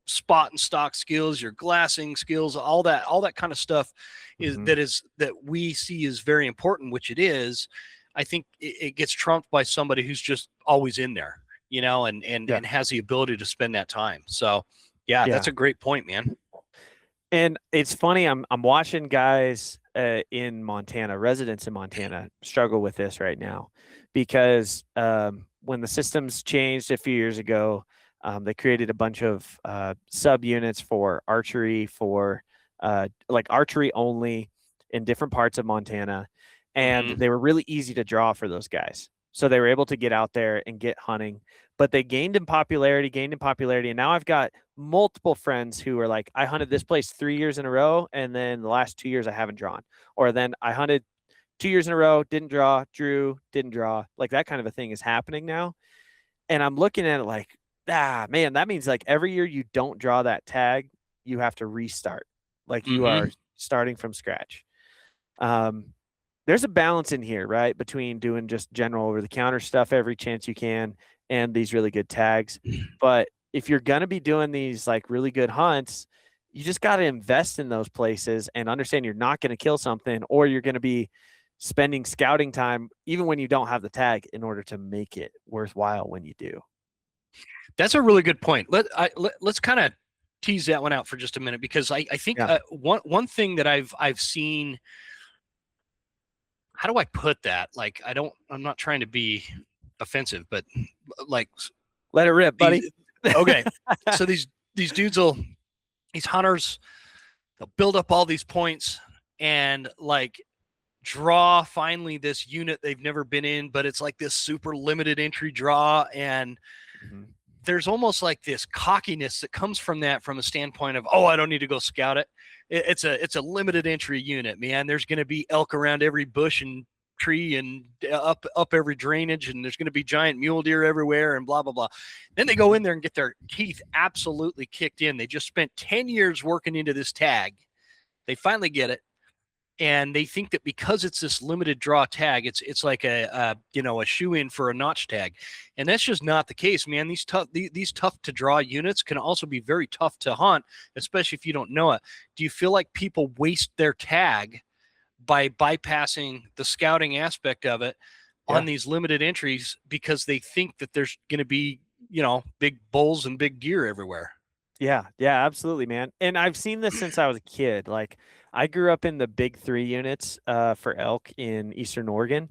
spot and stock skills, your glassing skills, all that kind of stuff is that we see is very important, which it is. I think it gets trumped by somebody who's just always in there, and has the ability to spend that time. So that's a great point, man. And it's funny, I'm watching guys in Montana, residents in Montana, struggle with this right now, because when the systems changed a few years ago, they created a bunch of sub units for archery, for archery only in different parts of Montana. And they were really easy to draw for those guys. So they were able to get out there and get hunting, but they gained in popularity. And now I've got multiple friends who are like, I hunted this place 3 years in a row, and then the last 2 years I haven't drawn. Or then I hunted 2 years in a row, didn't draw, drew, didn't draw. That kind of a thing is happening now. And I'm looking at it man, that means every year you don't draw that tag, you have to restart. You are starting from scratch. There's a balance in here, right? Between doing just general over-the-counter stuff every chance you can and these really good tags. But if you're going to be doing these really good hunts, you just got to invest in those places and understand you're not going to kill something, or you're going to be spending scouting time even when you don't have the tag in order to make it worthwhile when you do. That's a really good point. Let's kind of tease that one out for just a minute, because I think Yeah. one thing that I've seen. How do I put that? Like, I'm not trying to be offensive, but like, Let it rip, buddy. okay. So these dudes these hunters, they'll build up all these points and like draw finally this unit they've never been in, but it's like this super limited entry draw. And there's almost like this cockiness that comes from that, from a standpoint of, oh, I don't need to go scout it. It's a limited entry unit, man. There's going to be elk around every bush and tree and up every drainage, and there's going to be giant mule deer everywhere and blah, blah, blah. Then they go in there and get their teeth absolutely kicked in. They just spent 10 years working into this tag. They finally get it. And they think that because it's this limited draw tag, it's like a shoe-in for a notch tag, and that's just not the case, man. These tough to draw units can also be very tough to hunt, especially if you don't know it. Do you feel like people waste their tag by bypassing the scouting aspect of it on these limited entries because they think that there's going to be big bulls and big deer everywhere? Yeah, absolutely, man. And I've seen this since I was a kid. Like, I grew up in the big 3 units for elk in Eastern Oregon.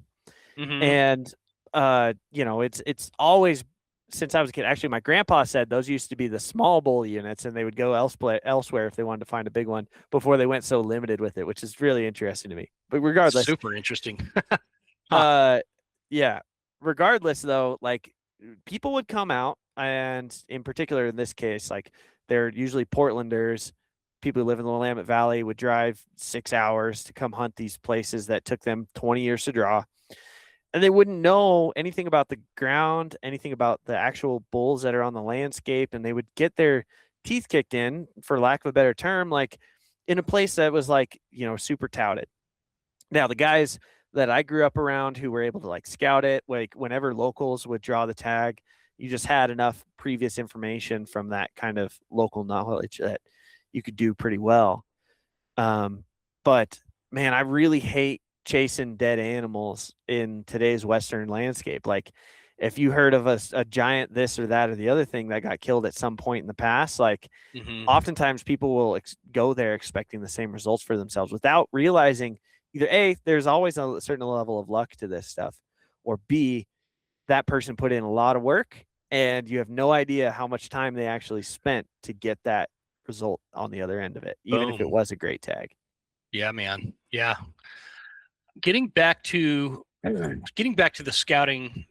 And it's always, since I was a kid. Actually, my grandpa said those used to be the small bull units, and they would go elsewhere if they wanted to find a big one before they went so limited with it, which is really interesting to me. But regardless, super interesting. Regardless, though, like, people would come out, and in particular in this case, like, they're usually Portlanders. People who live in the Willamette Valley would drive 6 hours to come hunt these places that took them 20 years to draw. And they wouldn't know anything about the ground, anything about the actual bulls that are on the landscape. And they would get their teeth kicked in, for lack of a better term, like in a place that was like, super touted. Now, the guys that I grew up around who were able to like scout it, like whenever locals would draw the tag, you just had enough previous information from that kind of local knowledge that you could do pretty well. But man, I really hate chasing dead animals in today's Western landscape. Like, if you heard of a giant this or that or the other thing that got killed at some point in the past, like oftentimes people will go there expecting the same results for themselves without realizing either A, there's always a certain level of luck to this stuff, or B, that person put in a lot of work and you have no idea how much time they actually spent to get that result on the other end of it, even if it was a great tag. Yeah, man. Yeah. Getting back to the scouting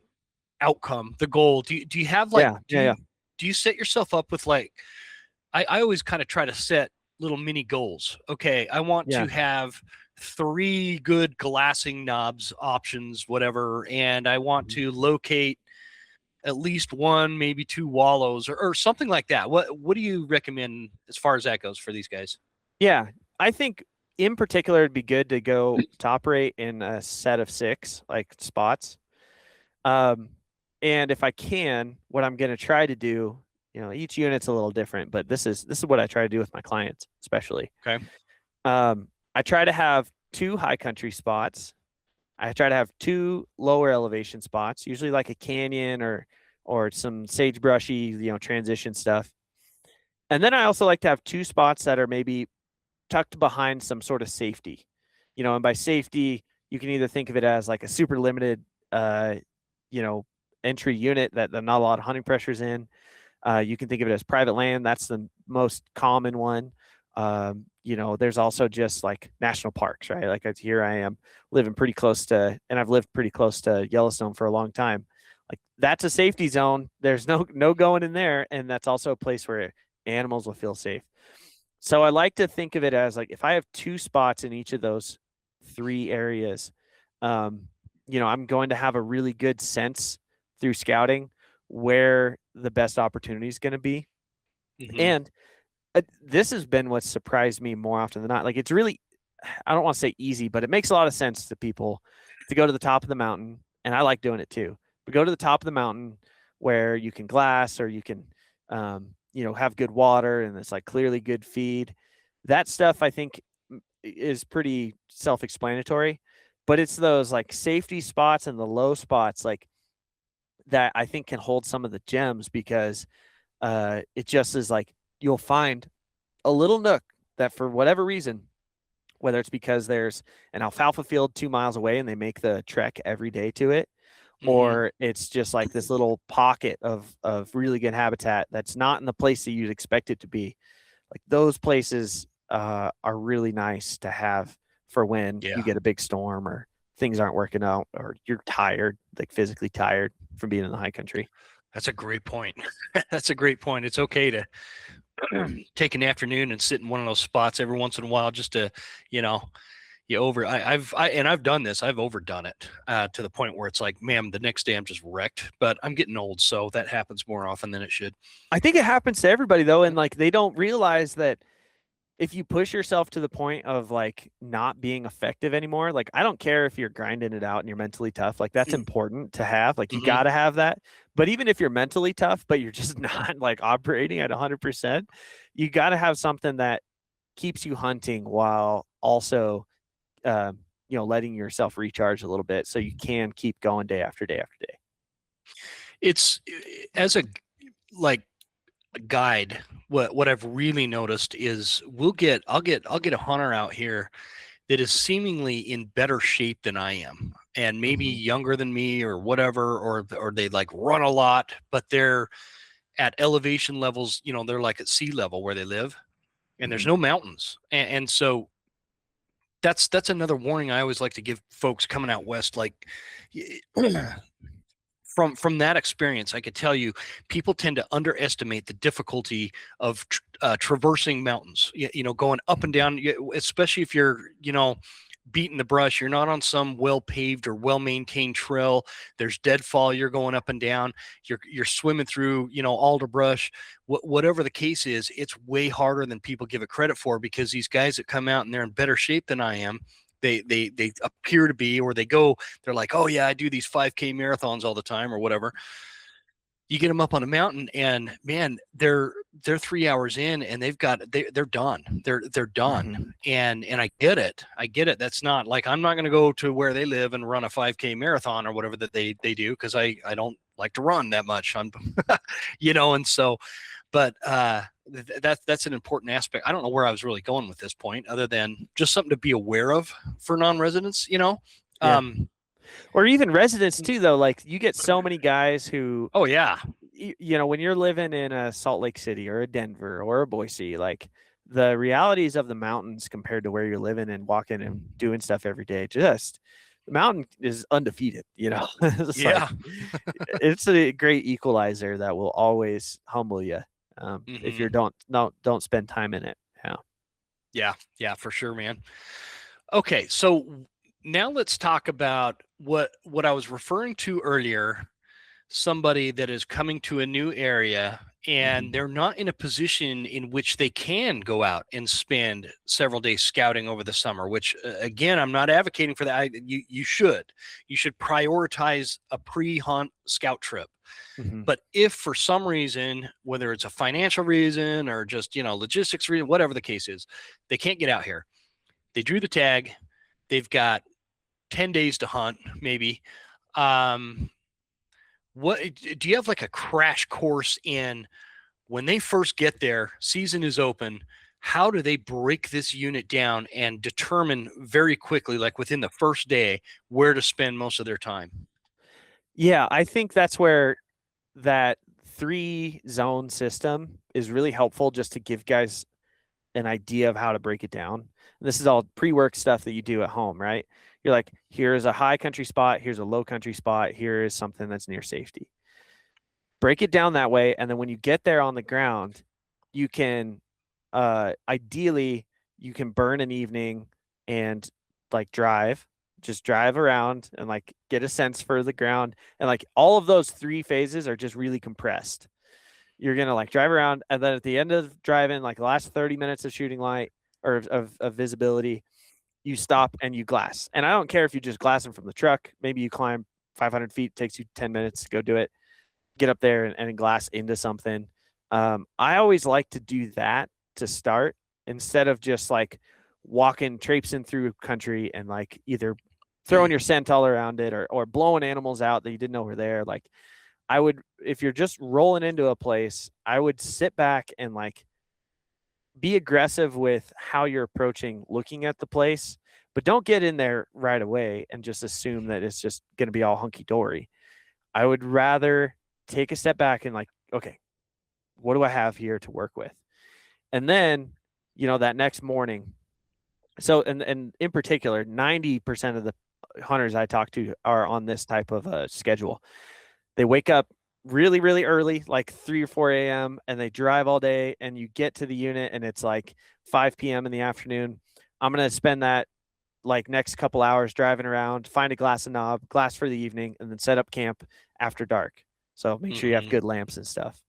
outcome, the goal, do you have like, do you set yourself up with like, I always kind of try to set little mini goals. Okay, I want to have 3 good glassing knobs options, whatever, and I want to locate at least 1, maybe 2 wallows or something like that. What do you recommend as far as that goes for these guys? Yeah, I think in particular it'd be good to go top rate in a set of 6 like spots. And if I can, what I'm going to try to do, each unit's a little different, but this is what I try to do with my clients, especially. Okay. I try to have 2 high country spots. I try to have 2 lower elevation spots, usually like a canyon or some sagebrushy, transition stuff. And then I also like to have 2 spots that are maybe tucked behind some sort of safety, and by safety, you can either think of it as like a super limited, entry unit that not a lot of hunting pressure's in. You can think of it as private land. That's the most common one. There's also just like national parks, right? Like here I am living pretty close to, and I've lived pretty close to Yellowstone for a long time. Like, that's a safety zone. There's no going in there. And that's also a place where animals will feel safe. So I like to think of it as like, if I have 2 spots in each of those 3 areas, I'm going to have a really good sense through scouting where the best opportunity is going to be. And this has been what surprised me more often than not. Like, it's really, I don't want to say easy, but it makes a lot of sense to people to go to the top of the mountain. And I like doing it too, but go to the top of the mountain where you can glass, or you can, have good water and it's like clearly good feed. That stuff I think is pretty self-explanatory, but it's those like safety spots and the low spots like that I think can hold some of the gems, because it just is like you'll find a little nook that for whatever reason, whether it's because there's an alfalfa field 2 miles away and they make the trek every day to it, or it's just like this little pocket of really good habitat that's not in the place that you'd expect it to be. Like those places are really nice to have for when you get a big storm or things aren't working out or you're tired, like physically tired from being in the high country. That's a great point. That's a great point. It's okay to take an afternoon and sit in one of those spots every once in a while just to, I've done this. I've overdone it to the point where it's like, man, the next day I'm just wrecked. But I'm getting old, so that happens more often than it should. I think it happens to everybody though, and like they don't realize that if you push yourself to the point of like not being effective anymore, like I don't care if you're grinding it out and you're mentally tough, like that's important to have. Like you got to have that. But even if you're mentally tough, but you're just not like operating at 100%, you got to have something that keeps you hunting while also letting yourself recharge a little bit so you can keep going day after day after day. It's as a guide, what I've really noticed is I'll get a hunter out here that is seemingly in better shape than I am, and maybe younger than me or whatever, or they like run a lot, but they're at elevation levels, they're like at sea level where they live, and there's no mountains, and so that's another warning I always like to give folks coming out west. Like from that experience, I could tell you, people tend to underestimate the difficulty of traversing mountains. Going up and down, especially if you're beating the brush. You're not on some well-paved or well-maintained trail. There's deadfall. You're going up and down. You're swimming through alder brush. Whatever the case is, it's way harder than people give it credit for, because these guys that come out and they're in better shape than I am, they appear to be, or they're like, oh yeah, I do these 5K marathons all the time or whatever. You get them up on a mountain and man, they're 3 hours in and they're done. They're done. And I get it. That's not like, I'm not going to go to where they live and run a 5K marathon or whatever that they do, because I don't like to run that much. I'm and so, but that's an important aspect. I don't know where I was really going with this point, other than just something to be aware of for non-residents, or even residents too, though. Like you get so many guys who, oh yeah, when you're living in a Salt Lake City or a Denver or a Boise, like the realities of the mountains compared to where you're living and walking and doing stuff every day, just the mountain is undefeated, it's yeah. It's a great equalizer that will always humble you. If you don't spend time in it. Yeah, for sure, man. Okay, so now let's talk about what I was referring to earlier. Somebody that is coming to a new area and they're not in a position in which they can go out and spend several days scouting over the summer, which again, I'm not advocating for that. You should prioritize a pre-hunt scout trip. But if for some reason, whether it's a financial reason or just, logistics reason, whatever the case is, they can't get out here. They drew the tag. They've got 10 days to hunt, maybe. What do you have like a crash course in when they first get there, season is open, how do they break this unit down and determine very quickly, like within the first day, where to spend most of their time? Yeah, I think that's where that 3-zone system is really helpful, just to give guys an idea of how to break it down. And this is all pre-work stuff that you do at home, right? You're like, here's a high country spot, here's a low country spot, here is something that's near safety. Break it down that way, and then when you get there on the ground, you can ideally you can burn an evening and like just drive around and like get a sense for the ground. And like all of those 3 phases are just really compressed. You're going to like drive around, and then at the end of driving, like the last 30 minutes of shooting light or of visibility, you stop and you glass. And I don't care if you just glass them from the truck. Maybe you climb 500 feet, takes you 10 minutes to go do it. Get up there and glass into something. I always like to do that to start, instead of just like traipsing through country and like either throwing your scent all around it or blowing animals out that you didn't know were there. Like I would, if you're just rolling into a place, I would sit back and like be aggressive with how you're approaching looking at the place, but don't get in there right away and just assume that it's just going to be all hunky dory. I would rather take a step back and like, okay, what do I have here to work with? And then, that next morning. So, and in particular, 90% of the hunters I talk to are on this type of schedule. They wake up really, really early, like 3 or 4 a.m., and they drive all day, and you get to the unit and it's like 5 p.m. in the afternoon. I'm going to spend that like next couple hours driving around, find a glass for the evening, and then set up camp after dark. So make sure you have good lamps and stuff.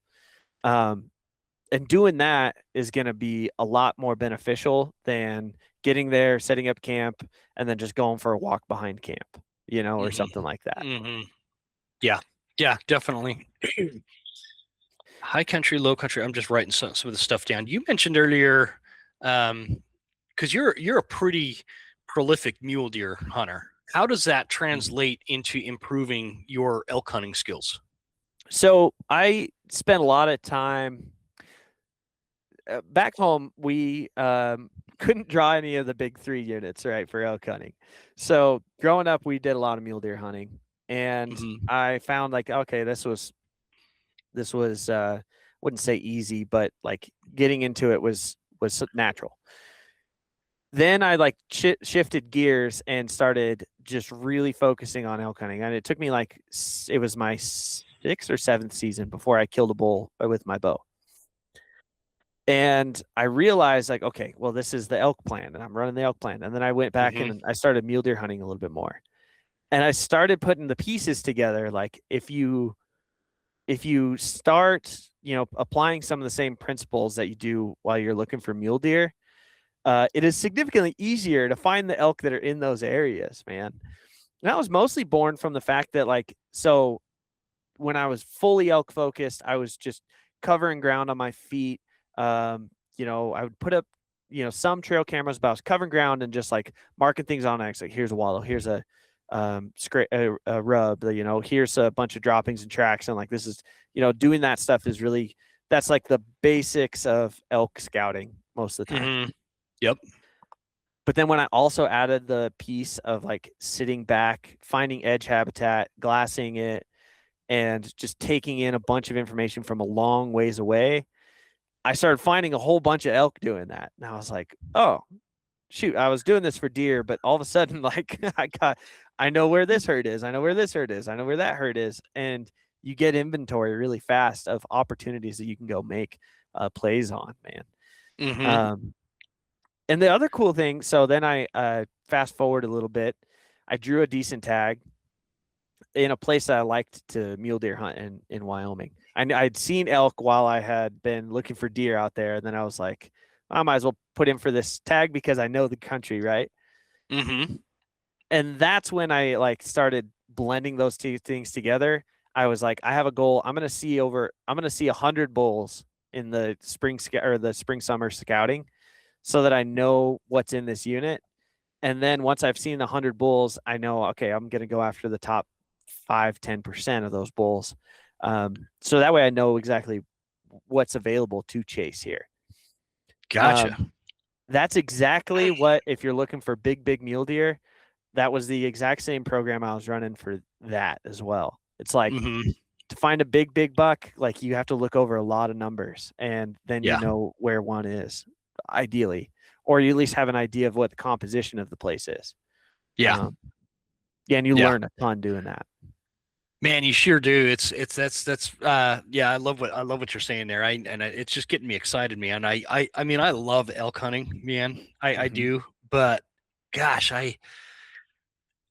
And doing that is going to be a lot more beneficial than getting there, setting up camp, and then just going for a walk behind camp, or something like that. Yeah, definitely. High country, low country. I'm just writing some of the stuff down. You mentioned earlier, because you're a pretty prolific mule deer hunter. How does that translate into improving your elk hunting skills? So I spent a lot of time back home. We couldn't draw any of the big 3 units, right, for elk hunting. So growing up, we did a lot of mule deer hunting, and I found like, okay, this was wouldn't say easy, but like getting into it was natural. Then I like shifted gears and started just really focusing on elk hunting. And it took me it was my 6th or 7th season before I killed a bull with my bow. And I realized like, okay, well, this is the elk plan, and I'm running the elk plan. And then I went back and I started mule deer hunting a little bit more. And I started putting the pieces together. Like if you start, applying some of the same principles that you do while you're looking for mule deer, it is significantly easier to find the elk that are in those areas, man. And that was mostly born from the fact that so when I was fully elk focused, I was just covering ground on my feet. I would put up, some trail cameras, but I was covering ground and just like marking things on X. Like here's a wallow, here's a rub, here's a bunch of droppings and tracks. And like, this is, doing that stuff is really, that's like the basics of elk scouting most of the time. Yep. But then when I also added the piece of like sitting back, finding edge habitat, glassing it, and just taking in a bunch of information from a long ways away, I started finding a whole bunch of elk doing that. And I was like, oh, shoot, I was doing this for deer, but all of a sudden, like I know where this herd is. I know where this herd is. I know where that herd is. And you get inventory really fast of opportunities that you can go make plays on, man. And the other cool thing, so then I fast forward a little bit, I drew a decent tag in a place that I liked to mule deer hunt in Wyoming. I'd seen elk while I had been looking for deer out there. And then I was like, I might as well put in for this tag because I know the country, right? And that's when I started blending those two things together. I was like, I have a goal. I'm going to see 100 bulls in the spring summer scouting, so that I know what's in this unit. And then once I've seen 100 bulls, I know, okay, I'm going to go after the top 5-10% of those bulls. So that way I know exactly what's available to chase here. Gotcha. That's exactly what, if you're looking for big mule deer, that was the exact same program I was running for that as well. It's like to find a big buck, like you have to look over a lot of numbers, and then you know where one is, ideally, or you at least have an idea of what the composition of the place is. And you learn a ton doing that. Man, you sure do. I love what you're saying there. It's just getting me excited, man. I mean, I love elk hunting, man. I do, but gosh,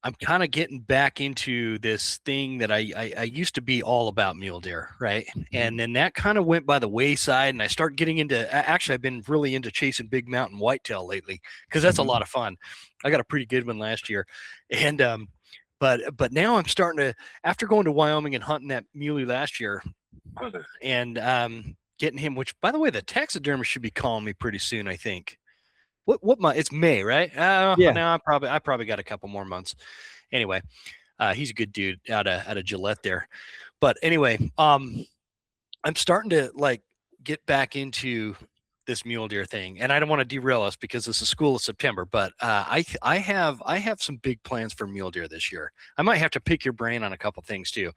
I'm kind of getting back into this thing that I used to be all about mule deer, right? And then that kind of went by the wayside, and I started getting into, actually, I've been really into chasing big mountain whitetail lately, because that's a lot of fun. I got a pretty good one last year. And, but now I'm starting to, after going to Wyoming and hunting that muley last year and getting him, which, by the way, the taxidermist should be calling me pretty soon, I think. What month? It's May, right? Yeah. Now I probably got a couple more months. Anyway, he's a good dude out of Gillette there. But anyway, I'm starting to get back into this mule deer thing, and I don't want to derail us because this is School of September, but I have some big plans for mule deer this year. I might have to pick your brain on a couple things too,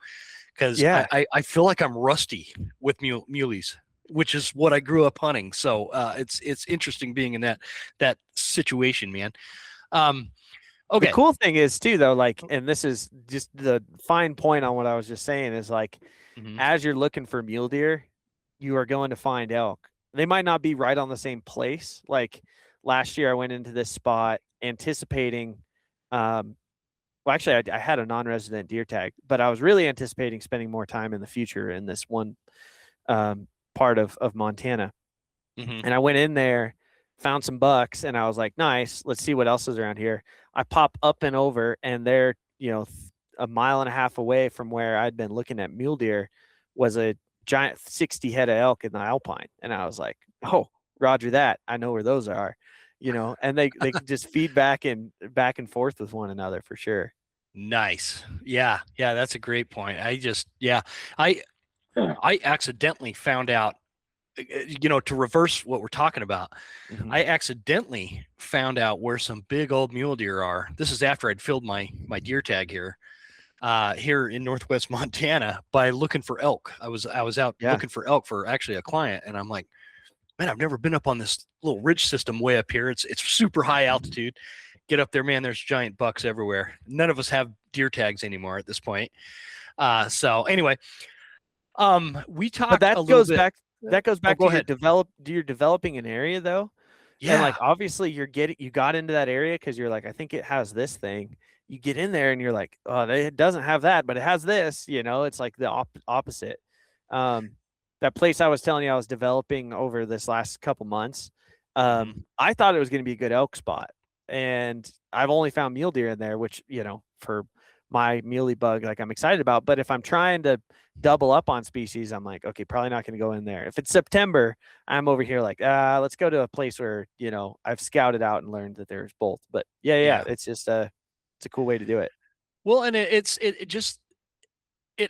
because Yeah. I feel like I'm rusty with muleys, which is what I grew up hunting. So it's interesting being in that situation, man. Okay. The cool thing is too, though, like, and this is just the fine point on what I was just saying is like, Mhm. as you're looking for mule deer, you are going to find elk. They might not be right on the same place. Like last year, I went into this spot anticipating, well, actually, I had a non-resident deer tag, but I was really anticipating spending more time in the future in this one part of Montana. Mhm. And I went in there, found some bucks, and I was like, nice, let's see what else is around here. I pop up and over, and they're, a mile and a half away from where I'd been looking at mule deer was a giant 60 head of elk in the alpine. And I was like, oh, roger that. I know where those are, and they could just feed back and forth with one another for sure. Nice. Yeah. That's a great point. I accidentally found out, to reverse what we're talking about, I accidentally found out where some big old mule deer are. This is after I'd filled my deer tag here in Northwest Montana by looking for elk. I was out looking for elk for actually a client, and I'm like, man, I've never been up on this little ridge system way up here. It's super high altitude. Get up there, man, there's giant bucks everywhere. None of us have deer tags anymore at this point. So anyway, we talked but that a little goes bit. back that goes back go to ahead. you're developing an area though. Yeah. And like obviously you got into that area because you're like, I think it has this thing. You get in there and you're like, oh, it doesn't have that, but it has this, it's like the opposite. That place I was telling you I was developing over this last couple months, I thought it was going to be a good elk spot. And I've only found mule deer in there, which, for my muley bug, like I'm excited about. But if I'm trying to double up on species, I'm like, okay, probably not going to go in there. If it's September, I'm over here like, let's go to a place where, I've scouted out and learned that there's both. But yeah. It's just it's a cool way to do it. Well, and it just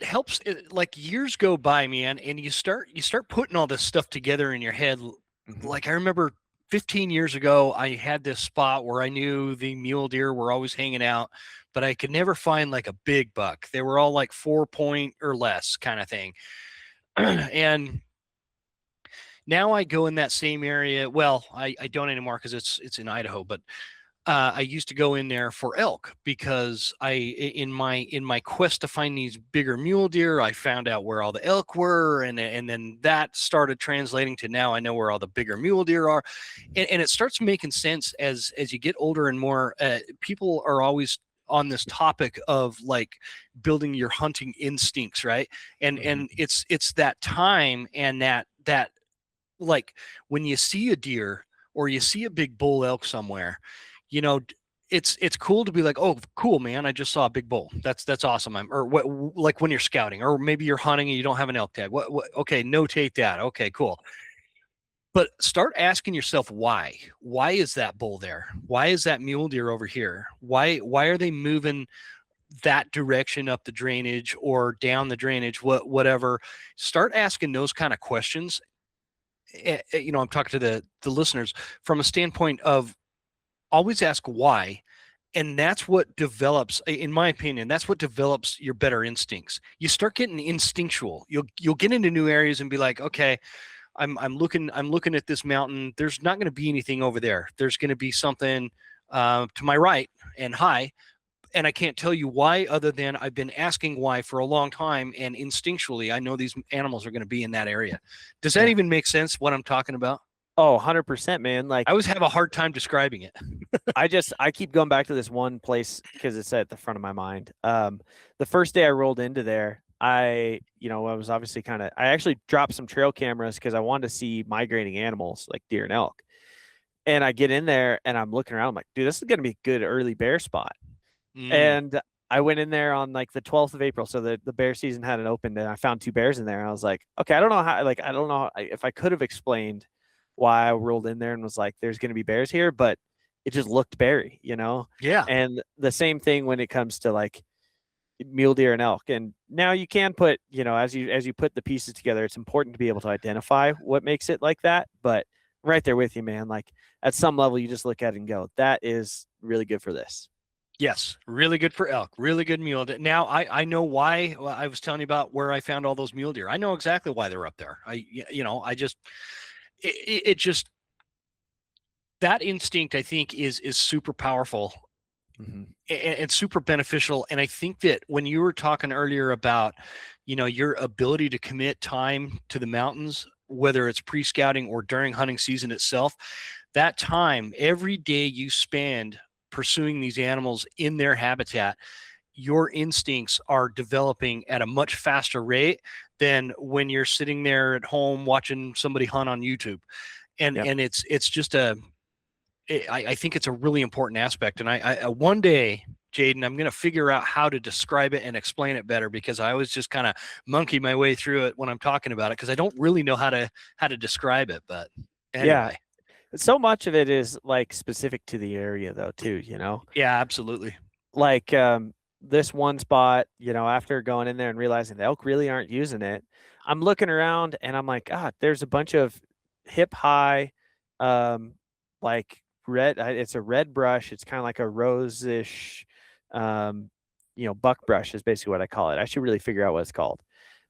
helps. Like years go by, man, and you start putting all this stuff together in your head. Like I remember 15 years ago, I had this spot where I knew the mule deer were always hanging out, but I could never find like a big buck. They were all like 4 point or less kind of thing. And now I go in that same area. Well, I don't anymore because it's in Idaho, but I used to go in there for elk because in my quest to find these bigger mule deer, I found out where all the elk were, and then that started translating to now I know where all the bigger mule deer are, and it starts making sense as you get older and more. People are always on this topic of like building your hunting instincts, right? And it's that time and that like when you see a deer or you see a big bull elk somewhere, it's cool to be like, oh, cool, man, I just saw a big bull. That's awesome. Or what, like when you're scouting, or maybe you're hunting and you don't have an elk tag. What okay, notate that. Okay, cool. But start asking yourself why. Why is that bull there? Why is that mule deer over here? Why are they moving that direction up the drainage or down the drainage? Whatever. Start asking those kind of questions. I'm talking to the listeners from a standpoint of always ask why. And that's what develops, in my opinion, that's what develops your better instincts. You start getting instinctual. You'll get into new areas and be like, okay, I'm looking at this mountain. There's not going to be anything over there. There's going to be something to my right and high. And I can't tell you why, other than I've been asking why for a long time. And instinctually, I know these animals are going to be in that area. Does that even make sense, what I'm talking about? Oh, 100%, man. Like I always have a hard time describing it. I keep going back to this one place because it's at the front of my mind. The first day I rolled into there, I was obviously I actually dropped some trail cameras because I wanted to see migrating animals like deer and elk. And I get in there and I'm looking around. I'm like, dude, this is going to be a good early bear spot. And I went in there on like the 12th of April. So the bear season hadn't opened and I found 2 bears in there. And I was like, okay, I don't know if I could have explained why I rolled in there and was like, there's going to be bears here, but it just looked berry, Yeah. And the same thing when it comes to like mule deer and elk. And now you can put, as you put the pieces together, it's important to be able to identify what makes it like that. But right there with you, man. Like at some level, you just look at it and go, that is really good for this. Yes, really good for elk, really good mule deer. Now I know why. Well, I was telling you about where I found all those mule deer. I know exactly why they're up there. I just it just that instinct I think is super powerful and super beneficial. And I think that when you were talking earlier about, your ability to commit time to the mountains, whether it's pre-scouting or during hunting season itself, that time every day you spend pursuing these animals in their habitat, your instincts are developing at a much faster rate than when you're sitting there at home watching somebody hunt on YouTube. And it's just I think it's a really important aspect. And I one day, Jaden, I'm going to figure out how to describe it and explain it better, because I always just kind of monkey my way through it when I'm talking about it, because I don't really know how to describe it. But anyway. Yeah. So much of it is like specific to the area though, too, Yeah, absolutely. Like this one spot, after going in there and realizing the elk really aren't using it, I'm looking around and I'm like, God, there's a bunch of hip high, like red, it's a red brush. It's kind of like a rose-ish, buck brush is basically what I call it. I should really figure out what it's called.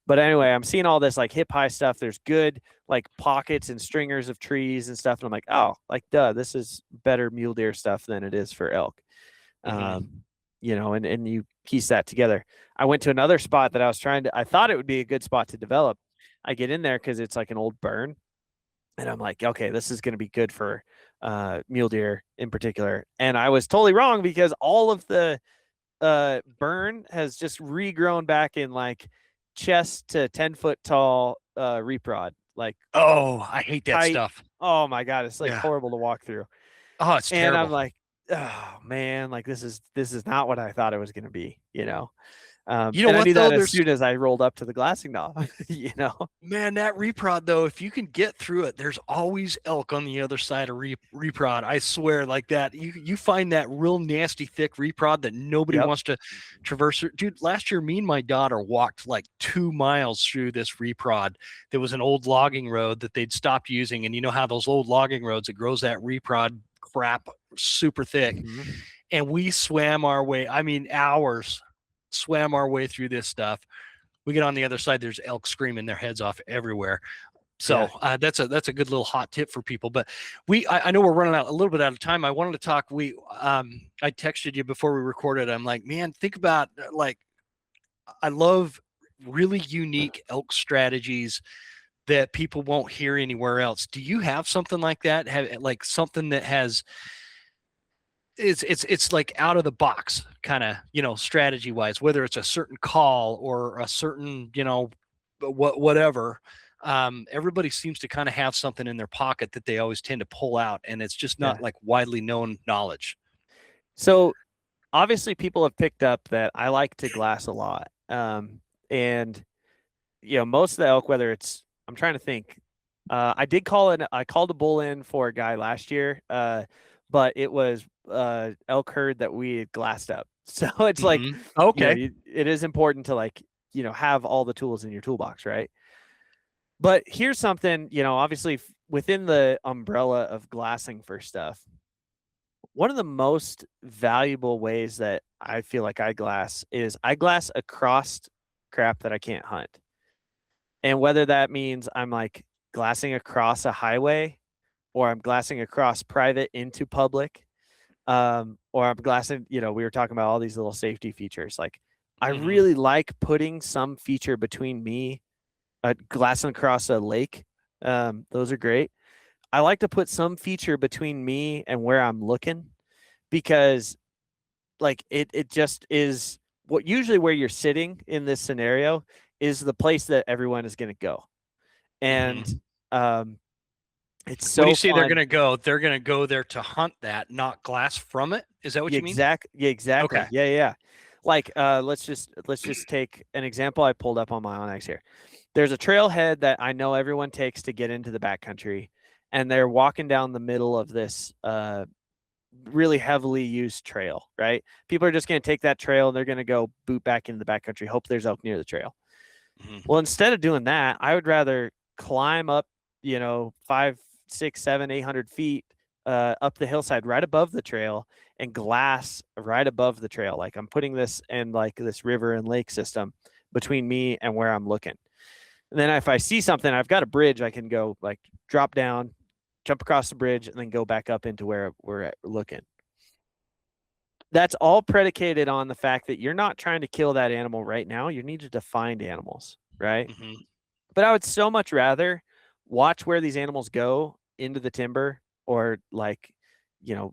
But anyway, I'm seeing all this like hip high stuff. There's good like pockets and stringers of trees and stuff. And I'm like, oh, like, duh, this is better mule deer stuff than it is for elk. And you piece that together. I went to another spot that I thought it would be a good spot to develop. I get in there because it's like an old burn. And I'm like, okay, this is going to be good for mule deer in particular. And I was totally wrong, because all of the burn has just regrown back in like chest to 10-foot tall reprod. Like, oh, I hate that stuff. Oh my God, it's like horrible to walk through. Oh, it's terrible. And I'm like, oh man, like this is not what I thought it was going to be, I knew that as soon as I rolled up to the glassing knob, Man, that reprod though, if you can get through it, there's always elk on the other side of reprod. I swear, like that. You find that real nasty thick reprod that nobody wants to traverse. Dude, last year, me and my daughter walked like 2 miles through this reprod. There was an old logging road that they'd stopped using, and you know how those old logging roads, it grows that reprod crap super thick, and we swam our way. I mean, hours. Swam our way through this stuff. We get on the other side, there's elk screaming their heads off everywhere. So that's a good little hot tip for people. But I know we're running a little bit out of time. I wanted to talk. I texted you before we recorded. I'm like, man, think about like, I love really unique elk strategies that people won't hear anywhere else. Do you have something like that? Have like something that has it's like out of the box kind of, strategy wise, whether it's a certain call or a certain, whatever. Everybody seems to kind of have something in their pocket that they always tend to pull out, and it's just not like widely known knowledge. So obviously people have picked up that I like to glass a lot. And most of the elk, whether it's, I'm trying to think, I called a bull in for a guy last year, but it was elk herd that we had glassed up. So it's like, okay, it is important to like, have all the tools in your toolbox, right? But here's something, obviously within the umbrella of glassing for stuff, one of the most valuable ways that I feel like I glass is I glass across crap that I can't hunt. And whether that means I'm like glassing across a highway, or I'm glassing across private into public, or I'm glassing, we were talking about all these little safety features. Like I really like putting some feature between me, glassing across a lake. Those are great. I like to put some feature between me and where I'm looking, because like it just is what usually where you're sitting in this scenario is the place that everyone is going to go. And, it's so when you say fun. they're going to go there to hunt that, not glass from it. Is that what you mean? Yeah, exactly. Okay. Yeah. Like, let's just take an example I pulled up on my Onyx here. There's a trailhead that I know everyone takes to get into the backcountry, and they're walking down the middle of this really heavily used trail, right? People are just going to take that trail and they're going to go boot back into the backcountry, hope there's elk near the trail. Well, instead of doing that, I would rather climb up, 5 6, 7, 800 feet up the hillside right above the trail, and glass right above the trail. Like I'm putting this in like this river and lake system between me and where I'm looking. And then if I see something, I've got a bridge, I can go like drop down, jump across the bridge, and then go back up into where we're looking. That's all predicated on the fact that you're not trying to kill that animal right now. You need to find animals, right? Mm-hmm. But I would so much rather watch where these animals go into the timber, or like,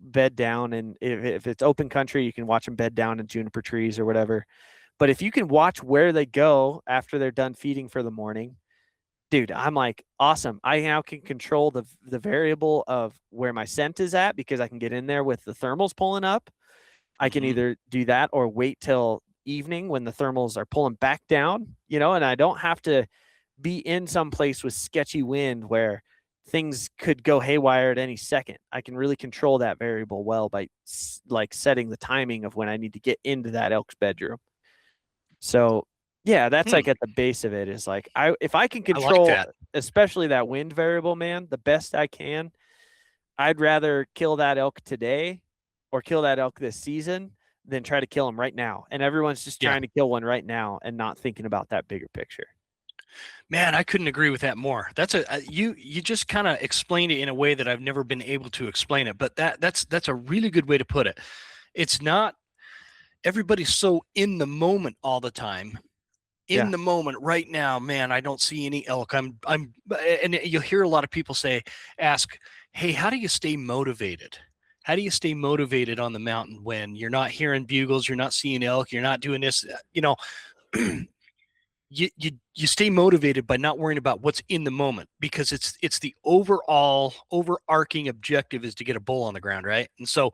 bed down. And if it's open country, you can watch them bed down in juniper trees or whatever. But if you can watch where they go after they're done feeding for the morning, dude, I'm like, awesome. I now can control the variable of where my scent is at, because I can get in there with the thermals pulling up. I can either do that or wait till evening when the thermals are pulling back down, and I don't have to be in some place with sketchy wind where things could go haywire at any second. I can really control that variable well by like setting the timing of when I need to get into that elk's bedroom. So yeah, that's like at the base of it, is like, if I can control, that. especially that wind variable, man, the best I can, I'd rather kill that elk today or kill that elk this season than try to kill him right now. And everyone's just trying to kill one right now and not thinking about that bigger picture. Man, I couldn't agree with that more. That's you just kind of explained it in a way that I've never been able to explain it, but that's a really good way to put it. It's not everybody's so in the moment all the time. In the moment right now, man, I don't see any elk. I'm and you'll hear a lot of people ask, "Hey, how do you stay motivated? How do you stay motivated on the mountain when you're not hearing bugles, you're not seeing elk, you're not doing this?" You stay motivated by not worrying about what's in the moment, because it's the overarching objective is to get a bull on the ground, right? And so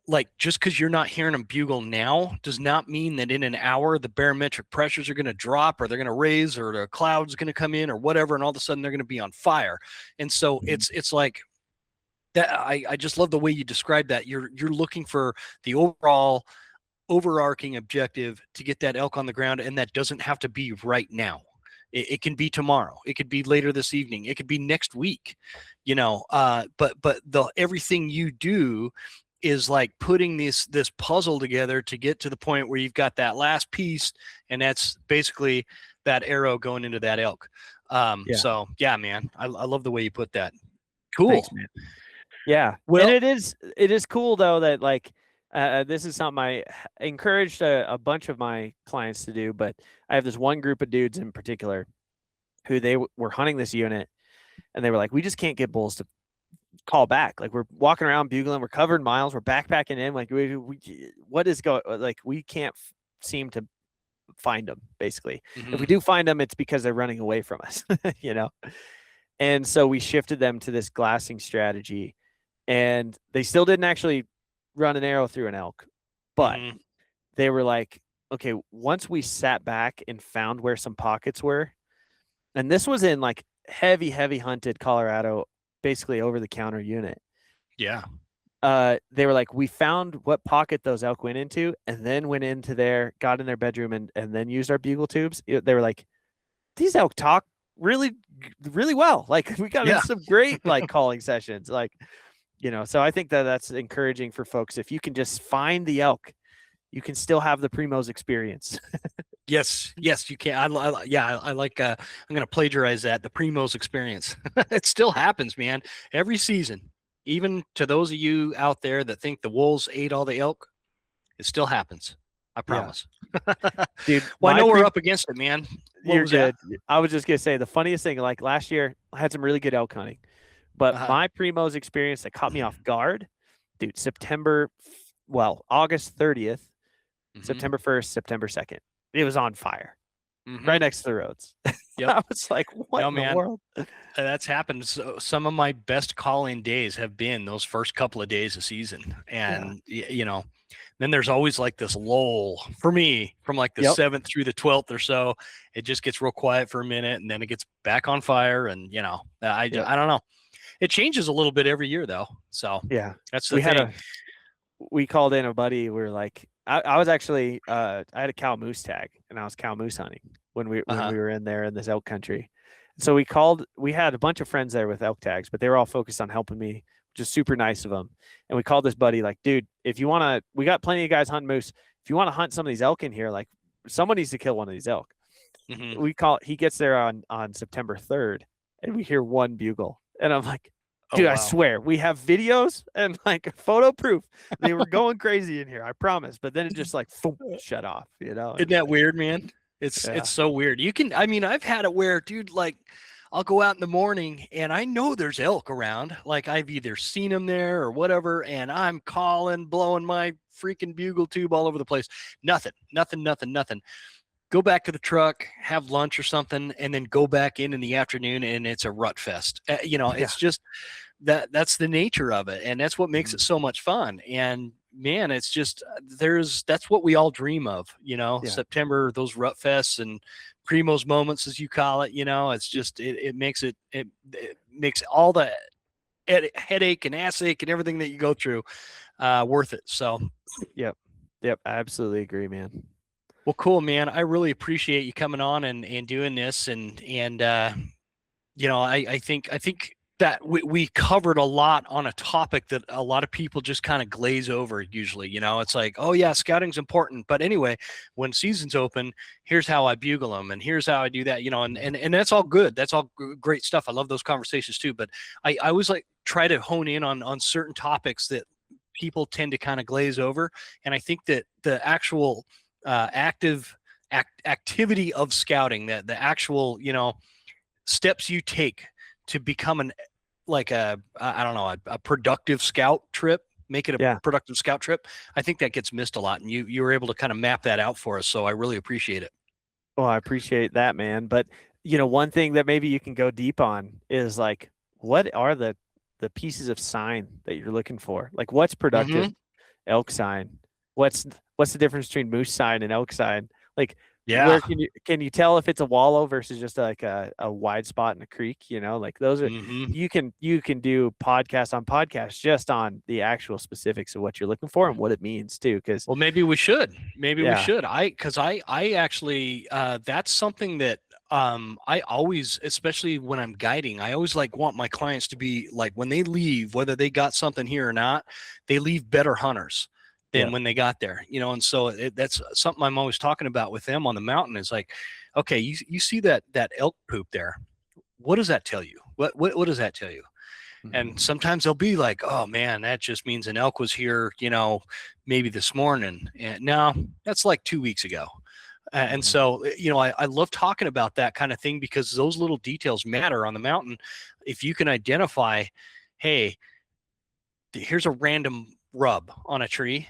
like, just because you're not hearing them bugle now does not mean that in an hour the barometric pressures are going to drop, or they're going to raise, or the cloud's going to come in, or whatever, and all of a sudden they're going to be on fire. And so it's like that. I just love the way you describe that. You're looking for the overarching objective to get that elk on the ground, and that doesn't have to be right now. It can be tomorrow, it could be later this evening, it could be next week, but everything you do is like putting this puzzle together to get to the point where you've got that last piece, and that's basically that arrow going into that elk. So yeah, man, I love the way you put that. Cool. Thanks, man. Yeah. Well, and it is cool though that like this is something I encouraged a bunch of my clients to do, but I have this one group of dudes in particular who they were hunting this unit, and they were like, we just can't get bulls to call back. Like, we're walking around bugling, we're covering miles, we're backpacking in, like what is going, like, we can't seem to find them, basically. If we do find them, it's because they're running away from us. And so we shifted them to this glassing strategy, and they still didn't actually run an arrow through an elk, but they were like, okay, once we sat back and found where some pockets were, and this was in like heavy hunted Colorado, basically over the counter unit. Yeah. They were like, we found what pocket those elk went into, and then went into there, got in their bedroom, and then used our bugle tubes. They were like, these elk talk really, really well. Like, we got in some great like calling sessions, like, so I think that's encouraging for folks. If you can just find the elk, you can still have the Primos experience. Yes, you can. I like, I'm going to plagiarize that. The Primos experience. It still happens, man. Every season, even to those of you out there that think the wolves ate all the elk, it still happens. I promise. Yeah. Dude, well, I know we're up against it, man. You're good. I was just going to say the funniest thing, like last year I had some really good elk hunting, but my Primos experience that caught me off guard, dude, August 30th, September 1st, September 2nd. It was on fire right next to the roads. Yep. I was like, what in the world? That's happened. So, some of my best calling days have been those first couple of days of season. And, then there's always like this lull for me from like the 7th through the 12th or so. It just gets real quiet for a minute, and then it gets back on fire. And, I don't know. It changes a little bit every year though. So yeah, that's the thing. We called in a buddy. We were like, I was actually, I had a cow moose tag, and I was cow moose hunting when we were in there in this elk country. So we had a bunch of friends there with elk tags, but they were all focused on helping me, which is super nice of them. And we called this buddy like, dude, if you want to, we got plenty of guys hunting moose. If you want to hunt some of these elk in here, like someone needs to kill one of these elk. He gets there on September 3rd and we hear one bugle. And I'm like, dude, I swear we have videos and like photo proof. They were going crazy in here, I promise. But then it just like shut off, you know? Isn't that weird, man? It's so weird. I've had it where, dude, like I'll go out in the morning and I know there's elk around. Like I've either seen them there or whatever. And I'm calling, blowing my freaking bugle tube all over the place. Nothing. Go back to the truck, have lunch or something, and then go back in the afternoon and it's a rut fest. It's just that's the nature of it. And that's what makes it so much fun. And man, it's just, that's what we all dream of, September, those rut fests and Primo's moments, as you call it, it's just, it makes all the headache and ass ache and everything that you go through worth it. So, Yep. I absolutely agree, man. Well, cool, man. I really appreciate you coming on and doing this. And I think that we covered a lot on a topic that a lot of people just kind of glaze over usually. It's like, oh yeah, scouting's important. But anyway, when season's open, here's how I bugle them and here's how I do that, and that's all good. That's all great stuff. I love those conversations too. But I always like try to hone in on certain topics that people tend to kind of glaze over. And I think that the actual activity of scouting, that the actual, steps you take to become a productive scout trip, make it a productive scout trip. I think that gets missed a lot. And you were able to kind of map that out for us. So I really appreciate it. Well, I appreciate that, man. But, one thing that maybe you can go deep on is like, what are the pieces of sign that you're looking for? Like what's productive elk sign? What's the difference between moose sign and elk sign? Like, where can you tell if it's a wallow versus just like a wide spot in a creek? Like those are you can do podcast on podcast just on the actual specifics of what you're looking for and what it means too. Because maybe we should. We should. I actually that's something that I always, especially when I'm guiding, I always want my clients to be like, when they leave, whether they got something here or not, they leave better hunters than when they got there, and so that's something I'm always talking about with them on the mountain is like, okay, you see that elk poop there. What does that tell you? What does that tell you? And sometimes they'll be like, oh man, that just means an elk was here, maybe this morning. And no, that's like 2 weeks ago. And so, I love talking about that kind of thing because those little details matter on the mountain. If you can identify, hey, here's a random rub on a tree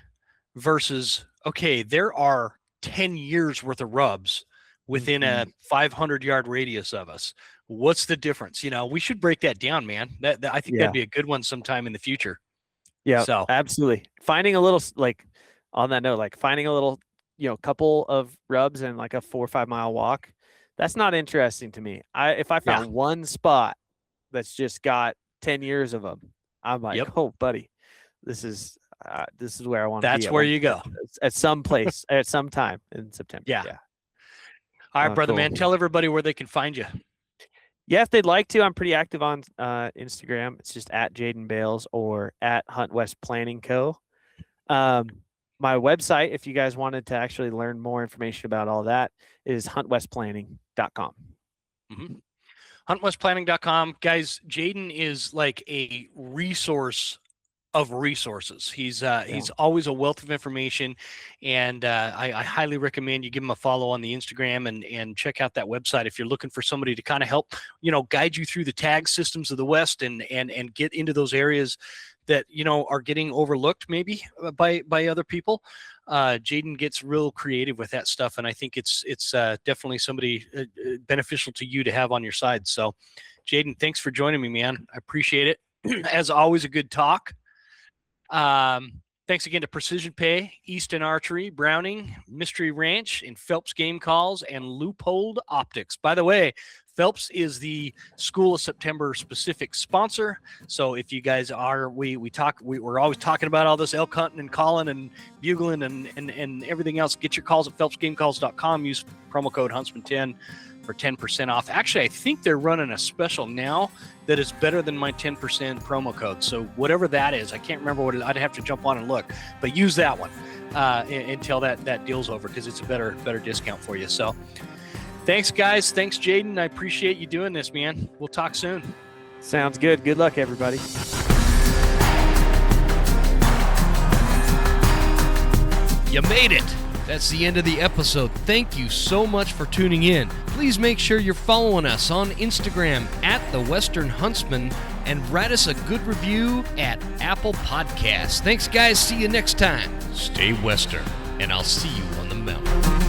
versus, okay, there are 10 years worth of rubs within a 500-yard radius of us. What's the difference? We should break that down, man. I think that'd be a good one sometime in the future. Yeah, so absolutely. Finding a little, like on that note, like finding a little, couple of rubs and like a 4 or 5 mile walk, that's not interesting to me. If I found one spot that's just got 10 years of them, I'm like, oh buddy, this is where I want to be. That's where you go at some place at some time in September. Yeah. All right, brother, man, tell everybody where they can find you. Yeah, if they'd like to, I'm pretty active on Instagram. It's just at Jaden Bales or at Hunt West Planning Co. My website, if you guys wanted to actually learn more information about all that, is huntwestplanning.com. Huntwestplanning.com. Guys, Jaden is like a resource of resources. He's always a wealth of information, and I highly recommend you give him a follow on the Instagram and check out that website if you're looking for somebody to kind of help, guide you through the tag systems of the West and get into those areas that are getting overlooked maybe by other people. Jaden gets real creative with that stuff, and I think it's definitely somebody beneficial to you to have on your side. So, Jaden, thanks for joining me, man. I appreciate it. As always, a good talk. Thanks again to Precision Pay, Easton Archery, Browning, Mystery Ranch, and Phelps Game Calls, and Leupold Optics. By the way, Phelps is the School of September specific sponsor. So if you guys are, we're always talking about all this elk hunting and calling and bugling and everything else. Get your calls at phelpsgamecalls.com. Use promo code Huntsman10 for 10% off. Actually, I think they're running a special now that is better than my 10% promo code. So whatever that is, I can't remember what it is. I'd have to jump on and look, but use that one until that deal's over, because it's a better discount for you. So thanks, guys. Thanks, Jaden. I appreciate you doing this, man. We'll talk soon. Sounds good. Good luck, everybody. You made it! That's the end of the episode. Thank you so much for tuning in. Please make sure you're following us on Instagram at The Western Huntsman, and write us a good review at Apple Podcasts. Thanks, guys. See you next time. Stay Western, and I'll see you on the mountain.